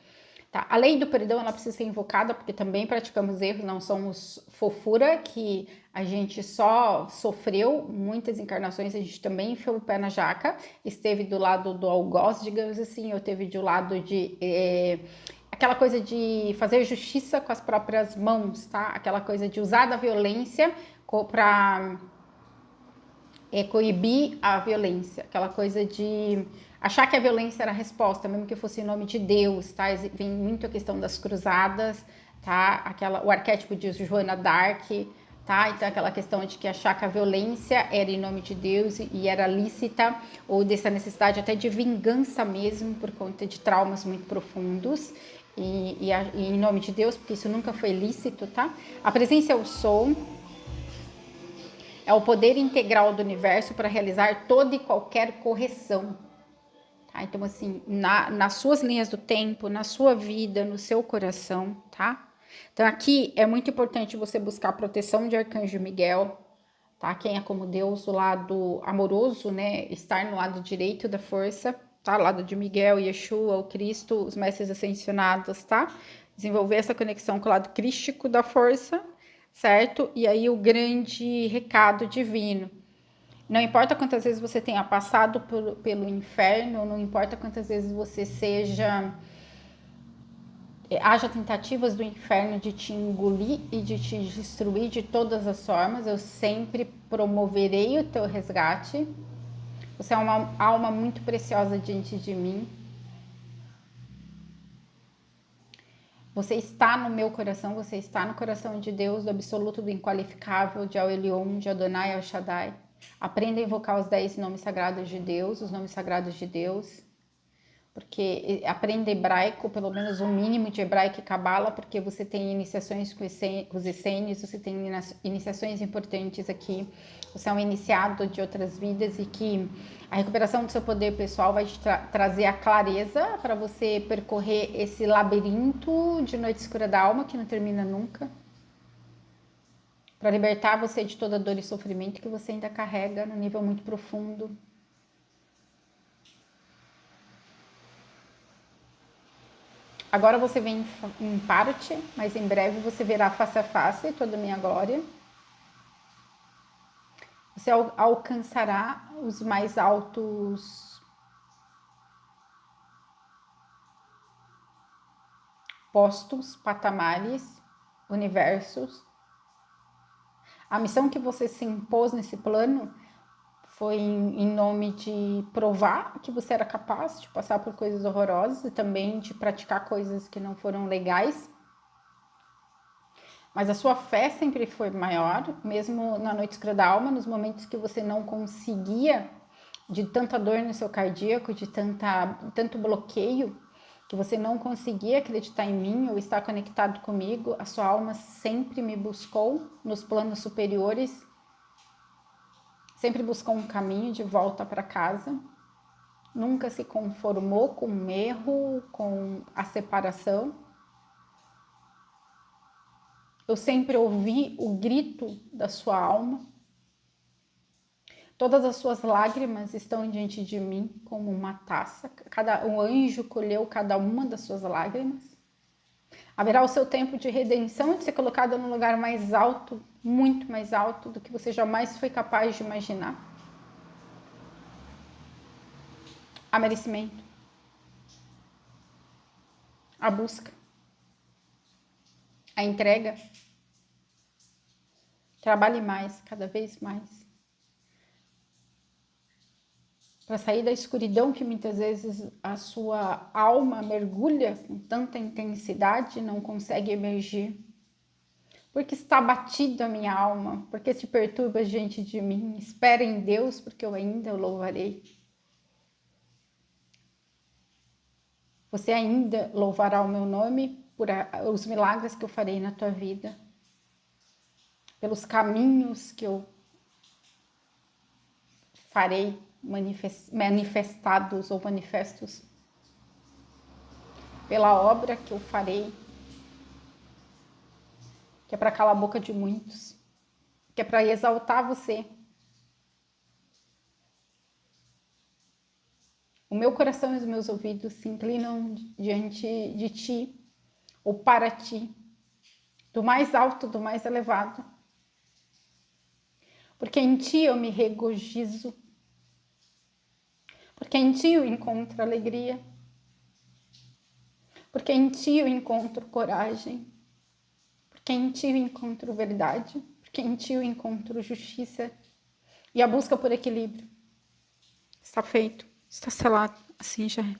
Tá? A lei do perdão ela precisa ser invocada porque também praticamos erros, não somos fofura, que a gente só sofreu muitas encarnações, a gente também enfiou o pé na jaca, esteve do lado do algoz, digamos assim, eu teve do lado de aquela coisa de fazer justiça com as próprias mãos, tá? Aquela coisa de usar da violência para coibir a violência, aquela coisa de achar que a violência era a resposta, mesmo que fosse em nome de Deus, tá? Vem muito a questão das cruzadas, tá? O arquétipo de Joana d'Arc, tá? Então aquela questão de que achar que a violência era em nome de Deus e era lícita, ou dessa necessidade até de vingança mesmo, por conta de traumas muito profundos. E em nome de Deus, porque isso nunca foi lícito, tá? A presença eu sou é o poder integral do universo para realizar toda e qualquer correção. Tá? Então, assim, nas suas linhas do tempo, na sua vida, no seu coração, tá? Então, aqui é muito importante você buscar a proteção de Arcanjo Miguel, tá? Quem é como Deus, o lado amoroso, né? Estar no lado direito da força, tá? O lado de Miguel, Yeshua, o Cristo, os mestres ascensionados, tá? Desenvolver essa conexão com o lado crístico da força, certo? E aí o grande recado divino. Não importa quantas vezes você tenha passado pelo inferno, não importa quantas vezes você haja tentativas do inferno de te engolir e de te destruir de todas as formas, eu sempre promoverei o teu resgate. Você é uma alma muito preciosa diante de mim. Você está no meu coração, você está no coração de Deus, do absoluto, do inqualificável, de El Elyon, de Adonai, El Shaddai. Aprenda a invocar os 10 nomes sagrados de Deus, os nomes sagrados de Deus, porque aprenda hebraico, pelo menos o mínimo de hebraico e cabala, porque você tem iniciações com os essênios, você tem iniciações importantes aqui, você é um iniciado de outras vidas e que a recuperação do seu poder pessoal vai te trazer a clareza para você percorrer esse labirinto de noite escura da alma que não termina nunca, para libertar você de toda dor e sofrimento que você ainda carrega no nível muito profundo. Agora você vem em parte, mas em breve você verá face a face toda a minha glória. Você alcançará os mais altos postos, patamares, universos. A missão que você se impôs nesse plano foi em nome de provar que você era capaz de passar por coisas horrorosas e também de praticar coisas que não foram legais. Mas a sua fé sempre foi maior, mesmo na noite escura da alma, nos momentos que você não conseguia, de tanta dor no seu cardíaco, de tanto bloqueio, que você não conseguia acreditar em mim ou estar conectado comigo, a sua alma sempre me buscou nos planos superiores, sempre buscou um caminho de volta para casa, nunca se conformou com o erro, com a separação. Eu sempre ouvi o grito da sua alma. Todas as suas lágrimas estão diante de mim como uma taça. O anjo colheu cada uma das suas lágrimas. Haverá o seu tempo de redenção, de ser colocado num lugar mais alto, muito mais alto do que você jamais foi capaz de imaginar. Há merecimento. A busca. A entrega. Trabalhe mais, cada vez mais. Para sair da escuridão que muitas vezes a sua alma mergulha com tanta intensidade e não consegue emergir. Porque está batida a minha alma, porque se perturba diante de mim. Espera em Deus, porque eu ainda o louvarei. Você ainda louvará o meu nome por os milagres que eu farei na tua vida, pelos caminhos que eu farei manifestados ou manifestos, pela obra que eu farei, que é para calar a boca de muitos, que é para exaltar você. O meu coração e os meus ouvidos se inclinam diante de ti, ou para ti, do mais alto, do mais elevado, porque em ti eu me regozijo, porque em ti eu encontro alegria, porque em ti eu encontro coragem, porque em ti eu encontro verdade, porque em ti eu encontro justiça e a busca por equilíbrio. Está feito, está selado, assim já é.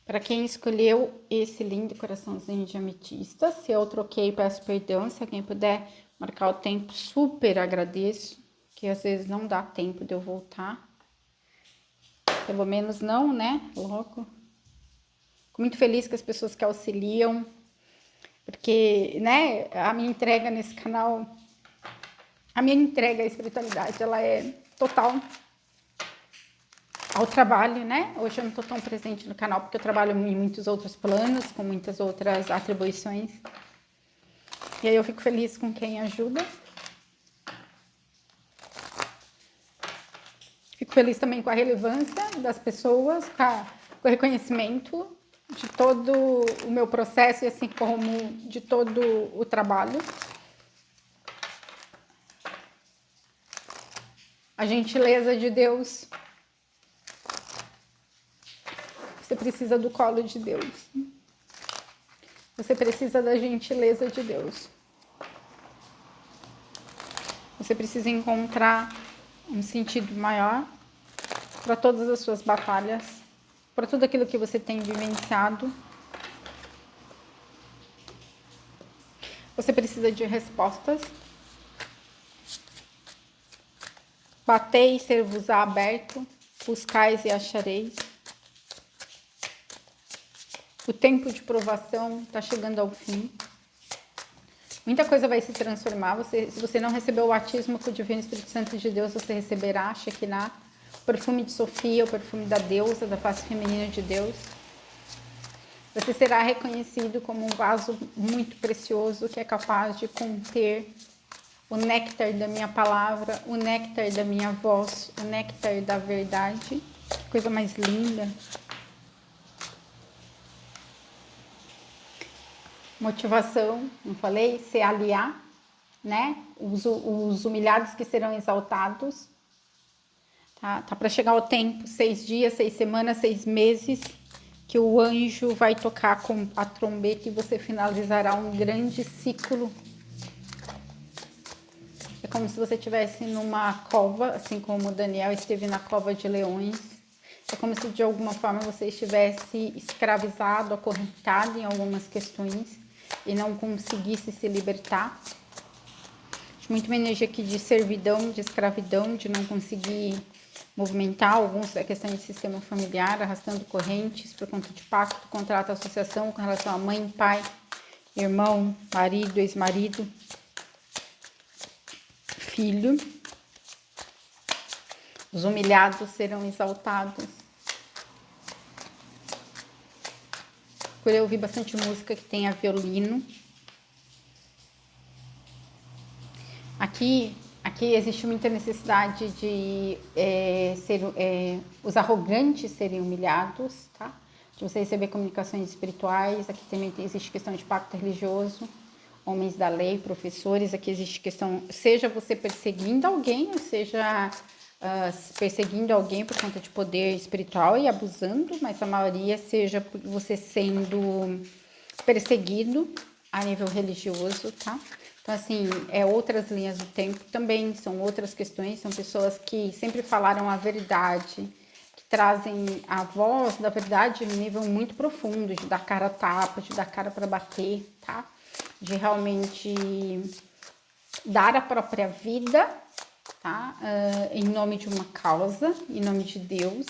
Para quem escolheu esse lindo coraçãozinho de ametista, se eu troquei, peço perdão. Se alguém puder marcar o tempo, super agradeço, que às vezes não dá tempo de eu voltar. Pelo menos não, né? Logo. Fico muito feliz com as pessoas que auxiliam, porque, né, a minha entrega nesse canal, a minha entrega à espiritualidade, ela é total ao trabalho, né? Hoje eu não tô tão presente no canal porque eu trabalho em muitos outros planos, com muitas outras atribuições. E aí eu fico feliz com quem ajuda. Fico feliz também com a relevância das pessoas, com o reconhecimento de todo o meu processo e assim como de todo o trabalho. A gentileza de Deus. Você precisa do colo de Deus. Você precisa da gentileza de Deus. Você precisa encontrar um sentido maior para todas as suas batalhas, para tudo aquilo que você tem vivenciado. Você precisa de respostas. Batei e ser-vos-á aberto, buscais e achareis. O tempo de provação está chegando ao fim. Muita coisa vai se transformar. Se você não recebeu o batismo com o Divino Espírito Santo de Deus, você receberá, Shekinah, o perfume de Sofia, o perfume da deusa, da face feminina de Deus. Você será reconhecido como um vaso muito precioso que é capaz de conter o néctar da minha palavra, o néctar da minha voz, o néctar da verdade. Que coisa mais linda. Motivação, não falei? Se aliar, né? Os humilhados que serão exaltados. Tá para chegar o tempo, 6 dias, 6 semanas, 6 meses, que o anjo vai tocar com a trombeta e você finalizará um grande ciclo. É como se você estivesse numa cova, assim como Daniel esteve na cova de leões. É como se de alguma forma você estivesse escravizado, acorrentado em algumas questões e não conseguisse se libertar. Muito uma energia aqui de servidão, de escravidão, de não conseguir movimentar alguns, a questão de sistema familiar, arrastando correntes por conta de pacto, contrato, associação com relação a mãe, pai, irmão, marido, ex-marido, filho. Os humilhados serão exaltados. Procurei ouvir bastante música que tenha violino. Aqui existe muita necessidade de os arrogantes serem humilhados, tá? De você receber comunicações espirituais. Aqui também existe questão de pacto religioso, homens da lei, professores. Aqui existe questão, seja você perseguindo alguém, ou seja, perseguindo alguém por conta de poder espiritual e abusando, mas a maioria seja você sendo perseguido a nível religioso, tá? Então, assim, outras linhas do tempo também, são outras questões, são pessoas que sempre falaram a verdade, que trazem a voz da verdade em um nível muito profundo, de dar cara a tapa, de dar cara para bater, tá? De realmente dar a própria vida, tá? Em nome de uma causa, em nome de Deus.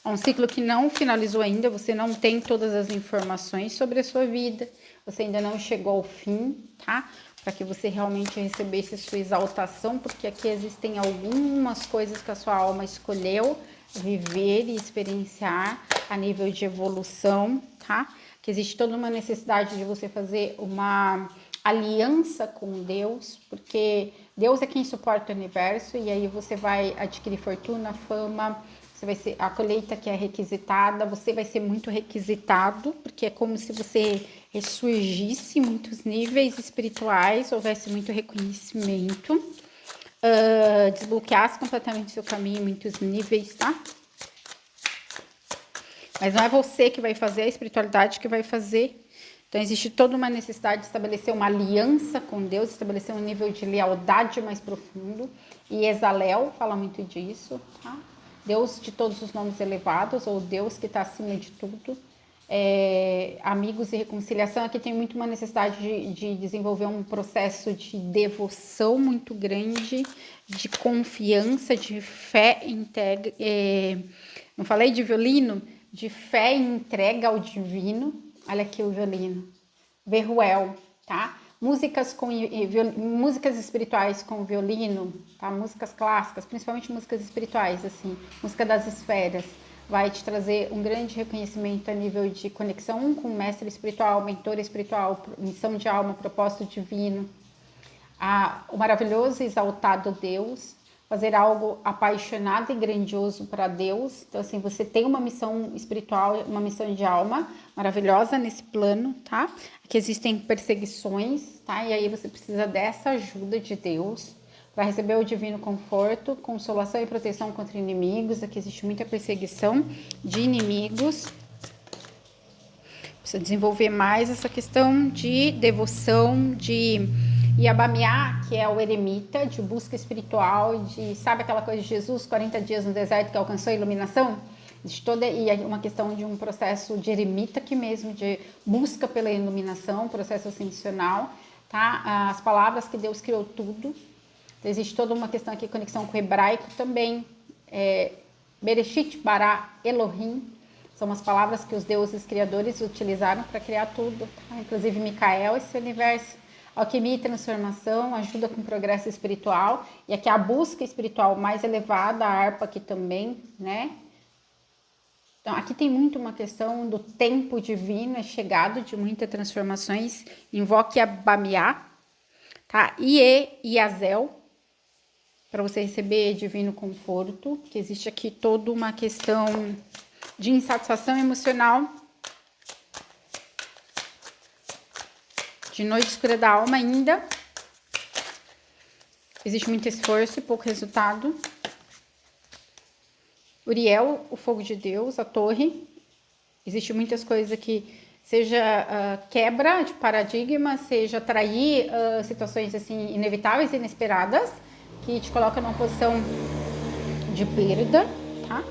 É um ciclo que não finalizou ainda, você não tem todas as informações sobre a sua vida, você ainda não chegou ao fim, tá? Para que você realmente recebesse sua exaltação, porque aqui existem algumas coisas que a sua alma escolheu viver e experienciar a nível de evolução, tá? Que existe toda uma necessidade de você fazer uma aliança com Deus, porque Deus é quem suporta o universo, e aí você vai adquirir fortuna, fama, você vai ser a colheita que é requisitada, você vai ser muito requisitado, porque é como se você ressurgisse em muitos níveis espirituais, houvesse muito reconhecimento, desbloqueasse completamente seu caminho em muitos níveis, tá? Mas não é você que vai fazer, é a espiritualidade que vai fazer. Então, existe toda uma necessidade de estabelecer uma aliança com Deus, estabelecer um nível de lealdade mais profundo. E Exalel fala muito disso, tá? Deus de todos os nomes elevados, ou Deus que está acima de tudo. Amigos e reconciliação. Aqui tem muito uma necessidade de desenvolver um processo de devoção muito grande, de confiança, de fé, não falei de violino? De fé e entrega ao divino. Olha aqui o violino. Verruel, tá? Músicas espirituais com violino, tá? Músicas clássicas, principalmente músicas espirituais, assim, música das esferas, vai te trazer um grande reconhecimento a nível de conexão com o mestre espiritual, mentor espiritual, missão de alma, propósito divino, o maravilhoso e exaltado Deus, fazer algo apaixonado e grandioso para Deus. Então, assim, você tem uma missão espiritual, uma missão de alma maravilhosa nesse plano, tá? Aqui existem perseguições, tá? E aí você precisa dessa ajuda de Deus para receber o divino conforto, consolação e proteção contra inimigos. Aqui existe muita perseguição de inimigos. Precisa desenvolver mais essa questão de devoção, de Iabamiá, que é o eremita, de busca espiritual, sabe aquela coisa de Jesus, 40 dias no deserto que alcançou a iluminação? Existe toda uma questão de um processo de eremita aqui mesmo, de busca pela iluminação, processo ascensional, tá? As palavras que Deus criou tudo. Então, existe toda uma questão aqui, conexão com o hebraico também. Bereshit, bara, Elohim, são as palavras que os deuses criadores utilizaram para criar tudo, tá? Inclusive Micael, esse universo. Alquimia e transformação, ajuda com progresso espiritual. E aqui a busca espiritual mais elevada, a harpa aqui também, né? Então, aqui tem muito uma questão do tempo divino, é chegado de muitas transformações. Invoque a Bamiá, tá? E Azel, para você receber divino conforto, que existe aqui toda uma questão de insatisfação emocional, de noite escura da alma ainda. Existe muito esforço e pouco resultado. Uriel, o fogo de Deus, a torre. Existe muitas coisas aqui seja quebra de paradigma, seja atrair situações assim inevitáveis e inesperadas, que te coloca numa posição de perda, tá?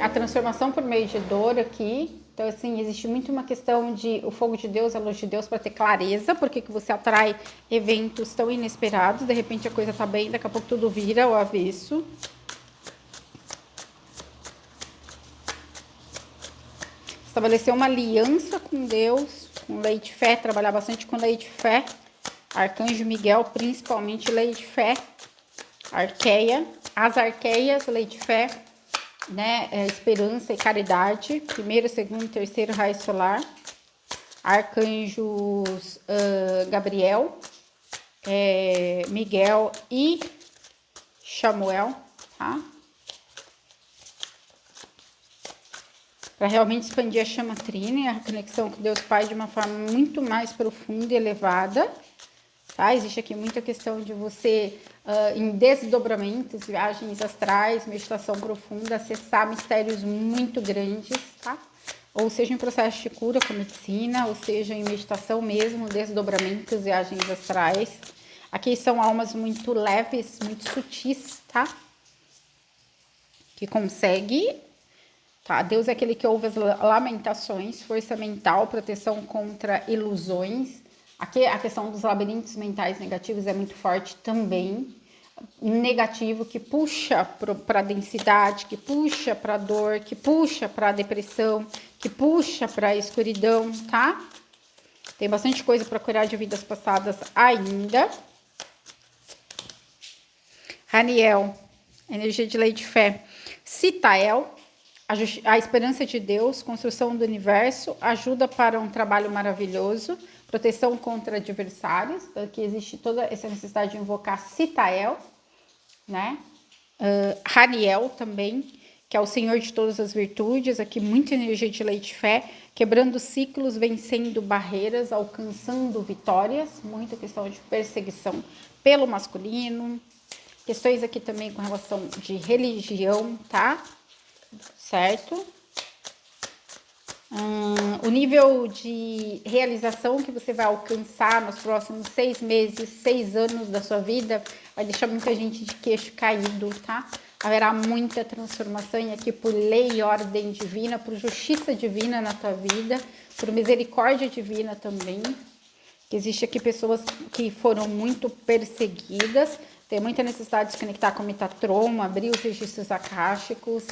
A transformação por meio de dor aqui. Então, assim, existe muito uma questão de o fogo de Deus, a luz de Deus, para ter clareza, porque que você atrai eventos tão inesperados, de repente a coisa tá bem, daqui a pouco tudo vira ao avesso. Estabelecer uma aliança com Deus, com lei de fé, trabalhar bastante com lei de fé, Arcanjo Miguel, principalmente lei de fé, Arqueia, as arqueias, lei de fé, né, esperança e caridade, primeiro, segundo, terceiro raio solar, arcanjos Gabriel, Miguel e Samuel, tá? Para realmente expandir a chama trina, a conexão com Deus Pai de uma forma muito mais profunda e elevada, tá? Existe aqui muita questão de você, em desdobramentos, viagens astrais, meditação profunda, acessar mistérios muito grandes, tá? Ou seja, em processo de cura com medicina, ou seja, em meditação mesmo, desdobramentos, viagens astrais. Aqui são almas muito leves, muito sutis, tá? Que consegue, tá? Deus é aquele que ouve as lamentações, força mental, proteção contra ilusões. Aqui a questão dos labirintos mentais negativos é muito forte também. Negativo que puxa para a densidade, que puxa para a dor, que puxa para a depressão, que puxa para a escuridão, tá? Tem bastante coisa para curar de vidas passadas ainda. Raniel, energia de lei de fé. Citael, a esperança de Deus, construção do universo, ajuda para um trabalho maravilhoso, proteção contra adversários, que existe toda essa necessidade de invocar Citael, né? Raniel também, que é o Senhor de todas as virtudes, aqui muita energia de lei de fé, quebrando ciclos, vencendo barreiras, alcançando vitórias, muita questão de perseguição pelo masculino, questões aqui também com relação de religião, tá? Certo? O nível de realização que você vai alcançar nos próximos 6 meses, 6 anos da sua vida, vai deixar muita gente de queixo caído, tá? Haverá muita transformação aqui por lei e ordem divina, por justiça divina na tua vida, por misericórdia divina também. Existe aqui pessoas que foram muito perseguidas, tem muita necessidade de se conectar com o Metatron, abrir os registros akáshicos,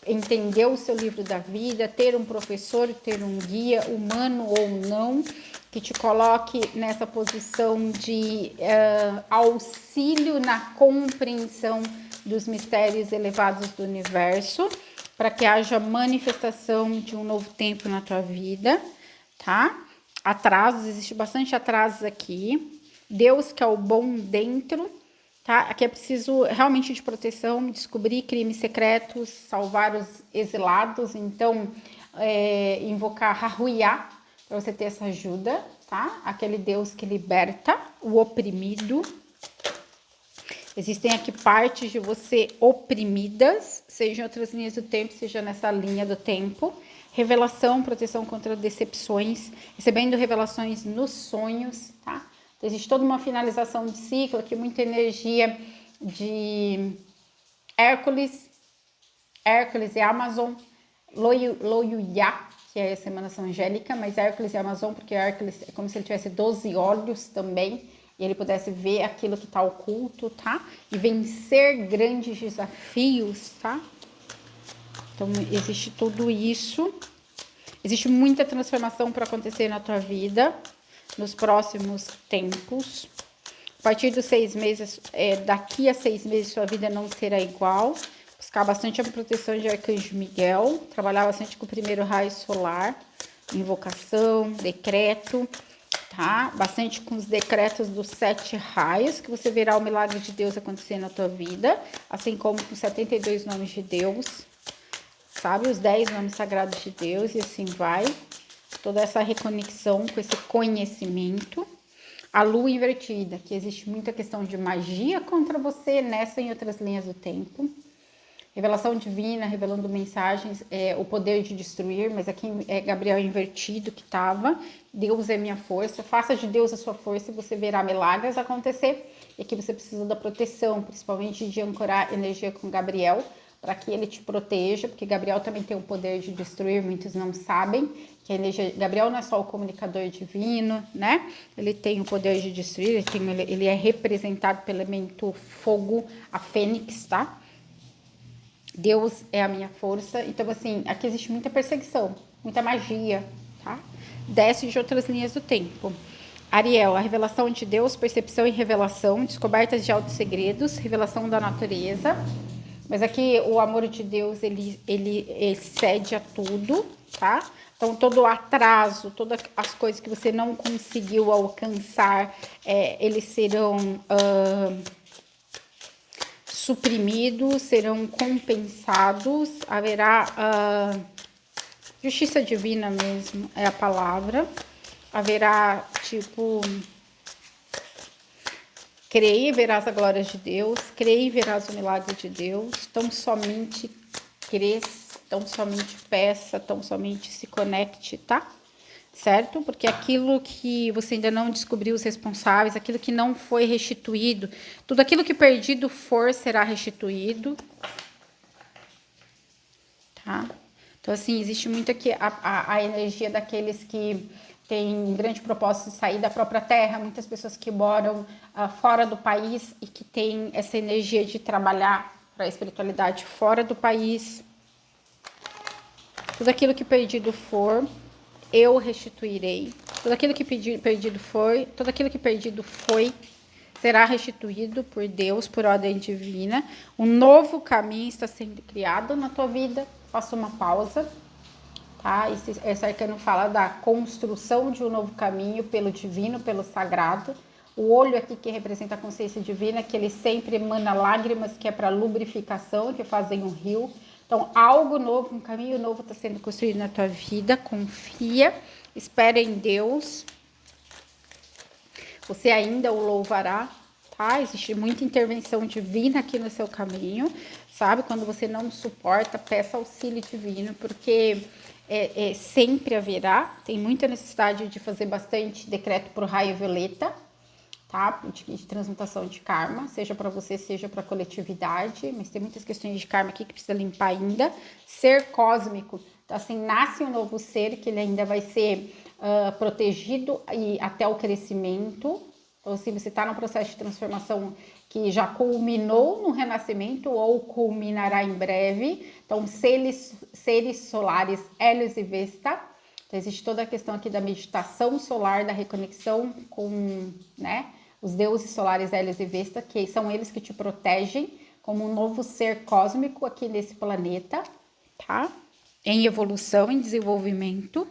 entender o seu livro da vida, ter um professor, ter um guia, humano ou não, que te coloque nessa posição de auxílio na compreensão dos mistérios elevados do universo, para que haja manifestação de um novo tempo na tua vida, tá? Atrasos, existe bastante atrasos aqui. Deus que é o bom dentro, tá? Aqui é preciso realmente de proteção, descobrir crimes secretos, salvar os exilados, então invocar Rahuiá para você ter essa ajuda, tá? Aquele Deus que liberta o oprimido. Existem aqui partes de você oprimidas, seja em outras linhas do tempo, seja nessa linha do tempo. Revelação, proteção contra decepções, recebendo revelações nos sonhos, tá? Então, existe toda uma finalização de ciclo aqui, muita energia de Hércules e Amazon, Loiuiá, que é essa emanação angélica, mas Hércules e Amazon, porque Hércules é como se ele tivesse 12 olhos também, e ele pudesse ver aquilo que está oculto, tá? E vencer grandes desafios, tá? Então, existe tudo isso. Existe muita transformação para acontecer na tua vida nos próximos tempos. A partir dos 6 meses, daqui a 6 meses, sua vida não será igual. Buscar bastante a proteção de Arcanjo Miguel. Trabalhar bastante com o primeiro raio solar. Invocação, decreto, tá? Bastante com os decretos dos 7 raios, que você verá o milagre de Deus acontecer na tua vida. Assim como com 72 nomes de Deus. Sabe? Os 10 nomes sagrados de Deus e assim vai. Toda essa reconexão com esse conhecimento. A lua invertida, que existe muita questão de magia contra você nessa e em outras linhas do tempo. Revelação divina, revelando mensagens, o poder de destruir, mas aqui é Gabriel invertido que estava. Deus é minha força, faça de Deus a sua força e você verá milagres acontecer. E aqui você precisa da proteção, principalmente de ancorar energia com Gabriel, para que ele te proteja, porque Gabriel também tem o poder de destruir, muitos não sabem, que a energia, Gabriel não é só o comunicador divino, né? Ele tem o poder de destruir, ele é representado pelo elemento fogo, a fênix, tá? Deus é a minha força. Então, assim, aqui existe muita perseguição, muita magia, tá? Desce de outras linhas do tempo. Ariel, a revelação de Deus, percepção e revelação, descobertas de altos segredos, revelação da natureza. Mas aqui o amor de Deus, ele excede a tudo, tá? Então, todo o atraso, todas as coisas que você não conseguiu alcançar, eles serão suprimidos, serão compensados, haverá justiça divina mesmo, é a palavra. Haverá, tipo, creia e verás a glória de Deus, creia e verás o milagre de Deus. Tão somente cresça, tão somente peça, tão somente se conecte, tá? Certo? Porque aquilo que você ainda não descobriu os responsáveis, aquilo que não foi restituído, tudo aquilo que perdido for, será restituído, tá? Então, assim, existe muito aqui a energia daqueles que têm um grande propósito de sair da própria terra, muitas pessoas que moram fora do país e que têm essa energia de trabalhar para a espiritualidade fora do país. Tudo aquilo que perdido for, eu restituirei. Tudo aquilo que perdido foi, será restituído por Deus, por ordem divina. Um novo caminho está sendo criado na tua vida. Faça uma pausa, tá? Esse arcano fala da construção de um novo caminho pelo divino, pelo sagrado. O olho aqui que representa a consciência divina, que ele sempre emana lágrimas, que é para lubrificação, que fazem um rio. Então, algo novo, um caminho novo está sendo construído na tua vida. Confia, espera em Deus. Você ainda o louvará, tá? Existe muita intervenção divina aqui no seu caminho, sabe? Quando você não suporta, peça auxílio divino, porque sempre haverá. Tem muita necessidade de fazer bastante decreto por raio violeta, tá? De transmutação de karma, seja para você, seja para a coletividade, mas tem muitas questões de karma aqui que precisa limpar ainda. Ser cósmico, então, assim, nasce um novo ser que ele ainda vai ser protegido e até o crescimento. Então, assim, você está num processo de transformação que já culminou no renascimento ou culminará em breve. Então, seres solares, Hélios e Vesta. Então, existe toda a questão aqui da meditação solar, da reconexão com, né, os deuses solares Hélios e Vesta, que são eles que te protegem como um novo ser cósmico aqui nesse planeta, tá? Em evolução, em desenvolvimento,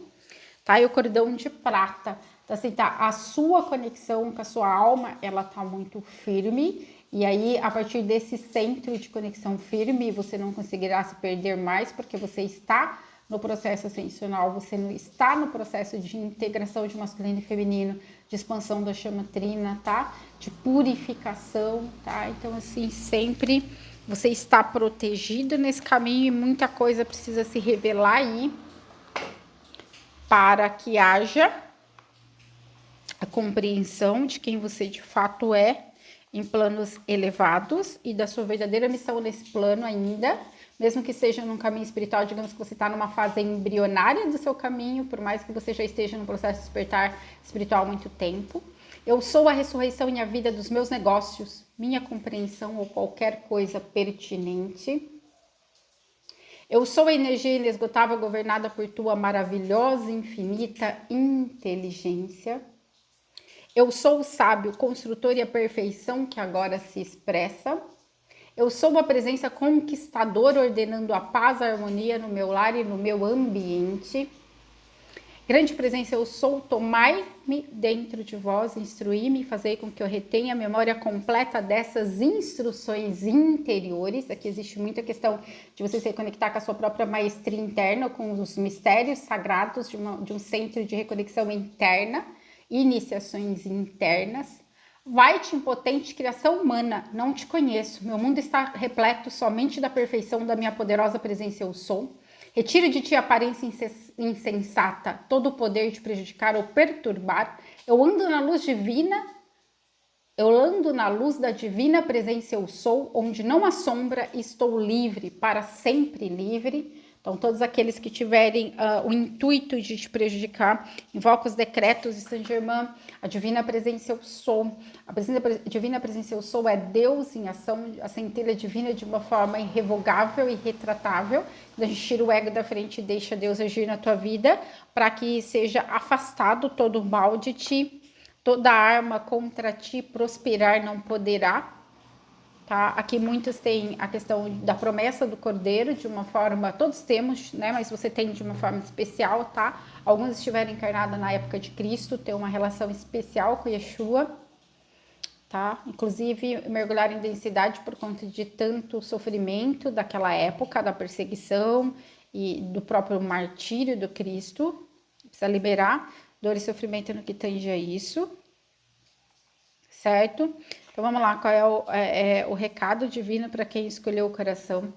tá? E o cordão de prata. Então, assim, tá, a sua conexão com a sua alma, ela tá muito firme. E aí, a partir desse centro de conexão firme, você não conseguirá se perder mais, porque você está no processo ascensional, você não está no processo de integração de masculino e feminino, de expansão da chama trina, tá? De purificação, tá? Então, assim, sempre você está protegido nesse caminho e muita coisa precisa se revelar aí para que haja a compreensão de quem você de fato é em planos elevados e da sua verdadeira missão nesse plano ainda, mesmo que seja num caminho espiritual, digamos que você está numa fase embrionária do seu caminho, por mais que você já esteja no processo de despertar espiritual há muito tempo. Eu sou a ressurreição e a vida dos meus negócios, minha compreensão ou qualquer coisa pertinente. Eu sou a energia inesgotável governada por tua maravilhosa e infinita inteligência. Eu sou o sábio, construtor e a perfeição que agora se expressa. Eu sou uma presença conquistadora, ordenando a paz, a harmonia no meu lar e no meu ambiente. Grande presença eu sou, tomai-me dentro de vós, instruí-me e fazei com que eu retenha a memória completa dessas instruções interiores. Aqui existe muita questão de você se reconectar com a sua própria maestria interna, com os mistérios sagrados de um centro de reconexão interna, iniciações internas. Vai-te, impotente criação humana, não te conheço. Meu mundo está repleto somente da perfeição da minha poderosa presença eu sou. Retira de ti a aparência insensata, todo o poder de prejudicar ou perturbar. Eu ando na luz divina, eu ando na luz da divina presença eu sou, onde não há sombra, estou livre, para sempre livre. Então, todos aqueles que tiverem o intuito de te prejudicar, invoca os decretos de Saint-Germain, a divina presença eu sou. A divina presença eu sou é Deus em ação, a centelha divina de uma forma irrevogável e irretratável. A gente tira o ego da frente e deixa Deus agir na tua vida, para que seja afastado todo o mal de ti, toda arma contra ti prosperar não poderá. Tá? Aqui muitos têm a questão da promessa do cordeiro, de uma forma, todos temos, né? Mas você tem de uma forma especial, tá? Alguns estiveram encarnados na época de Cristo, tem uma relação especial com Yeshua, tá? Inclusive, mergulhar em densidade por conta de tanto sofrimento daquela época, da perseguição e do próprio martírio do Cristo. Precisa liberar dor e sofrimento no que tange a isso, certo? Então vamos lá, qual é o recado divino para quem escolheu o coração?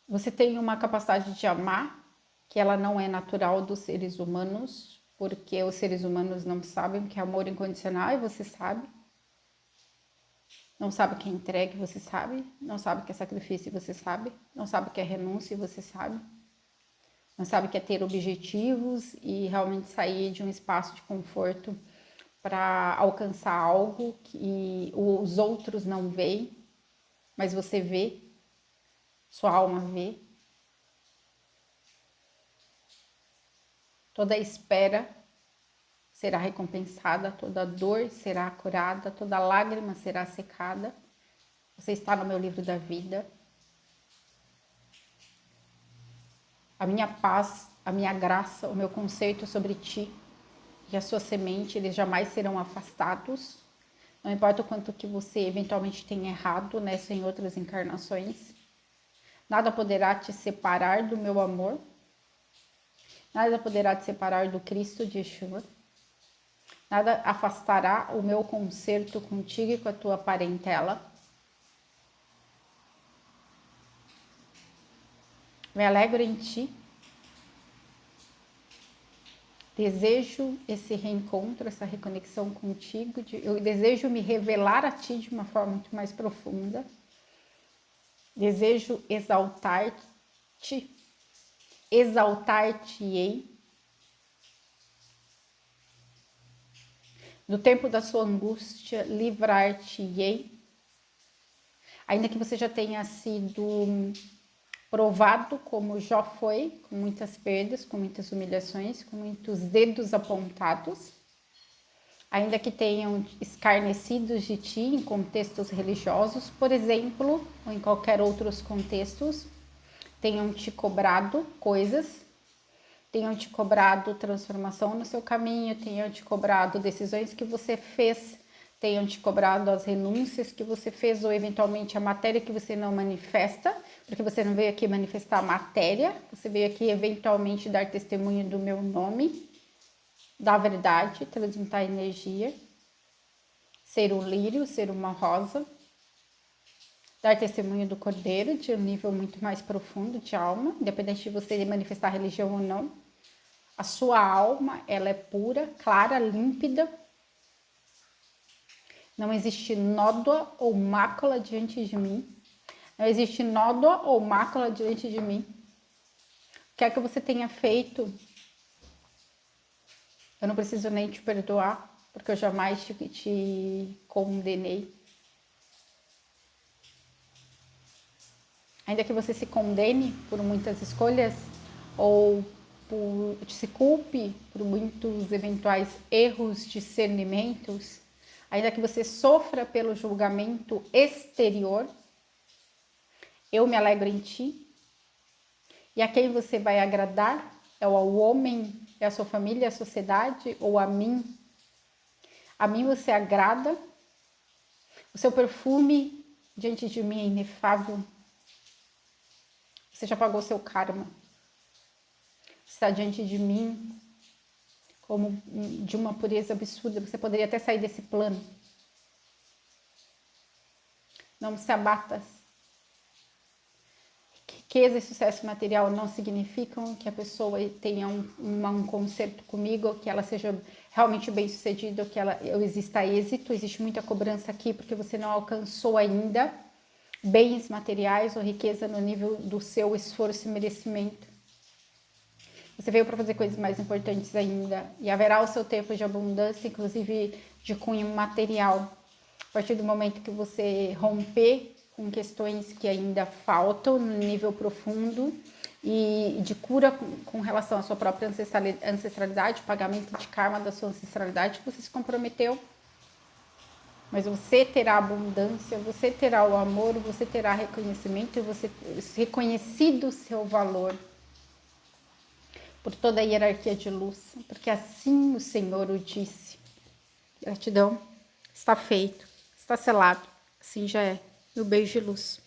Você tem uma capacidade de amar que ela não é natural dos seres humanos, porque os seres humanos não sabem o que é amor incondicional e você sabe. Não sabe o que é entrega e você sabe. Não sabe o que é sacrifício e você sabe. Não sabe o que é renúncia e você sabe. Não sabe o que é ter objetivos e realmente sair de um espaço de conforto para alcançar algo que os outros não veem, mas você vê, sua alma vê. Toda espera será recompensada, toda dor será curada, toda lágrima será secada. Você está no meu livro da vida. A minha paz, a minha graça, o meu conceito sobre ti e a sua semente, eles jamais serão afastados. Não importa o quanto que você eventualmente tenha errado nessa em outras encarnações. Nada poderá te separar do meu amor. Nada poderá te separar do Cristo de Yeshua. Nada afastará o meu concerto contigo e com a tua parentela. Me alegro em ti. Desejo esse reencontro, essa reconexão contigo. Eu desejo me revelar a ti de uma forma muito mais profunda. Desejo exaltar-te. Exaltar-te-ei. No tempo da sua angústia, livrar-te-ei. Ainda que você já tenha sido provado como Jó foi, com muitas perdas, com muitas humilhações, com muitos dedos apontados, ainda que tenham escarnecidos de ti em contextos religiosos, por exemplo, ou em qualquer outros contextos, tenham te cobrado coisas, tenham te cobrado transformação no seu caminho, tenham te cobrado decisões que você fez, tenham te cobrado as renúncias que você fez ou eventualmente a matéria que você não manifesta, porque você não veio aqui manifestar a matéria, você veio aqui eventualmente dar testemunho do meu nome, da verdade, transmutar energia, ser um lírio, ser uma rosa, dar testemunho do Cordeiro de um nível muito mais profundo de alma, independente de você manifestar religião ou não. A sua alma, ela é pura, clara, límpida. Não existe nódoa ou mácula diante de mim. Não existe nódoa ou mácula diante de mim. O que é que você tenha feito, eu não preciso nem te perdoar, porque eu jamais te condenei. Ainda que você se condene por muitas escolhas ou se culpe por muitos eventuais erros, discernimentos, ainda que você sofra pelo julgamento exterior, eu me alegro em ti. E a quem você vai agradar? É ao homem, é a sua família, a sociedade ou a mim? A mim você agrada? O seu perfume diante de mim é inefável. Você já pagou seu karma. Está diante de mim como de uma pureza absurda. Você poderia até sair desse plano. Não se abata. Riqueza e sucesso material não significam que a pessoa tenha um conserto comigo, que ela seja realmente bem sucedida, que exista êxito. Existe muita cobrança aqui porque você não alcançou ainda bens materiais ou riqueza no nível do seu esforço e merecimento. Você veio para fazer coisas mais importantes ainda e haverá o seu tempo de abundância, inclusive de cunho material. A partir do momento que você romper com questões que ainda faltam no nível profundo e de cura com relação à sua própria ancestralidade, pagamento de karma da sua ancestralidade, você se comprometeu. Mas você terá abundância, você terá o amor, você terá reconhecimento e você reconhecido o seu valor por toda a hierarquia de luz, porque assim o Senhor o disse. Gratidão, está feito, está selado, assim já é. Meu beijo de luz.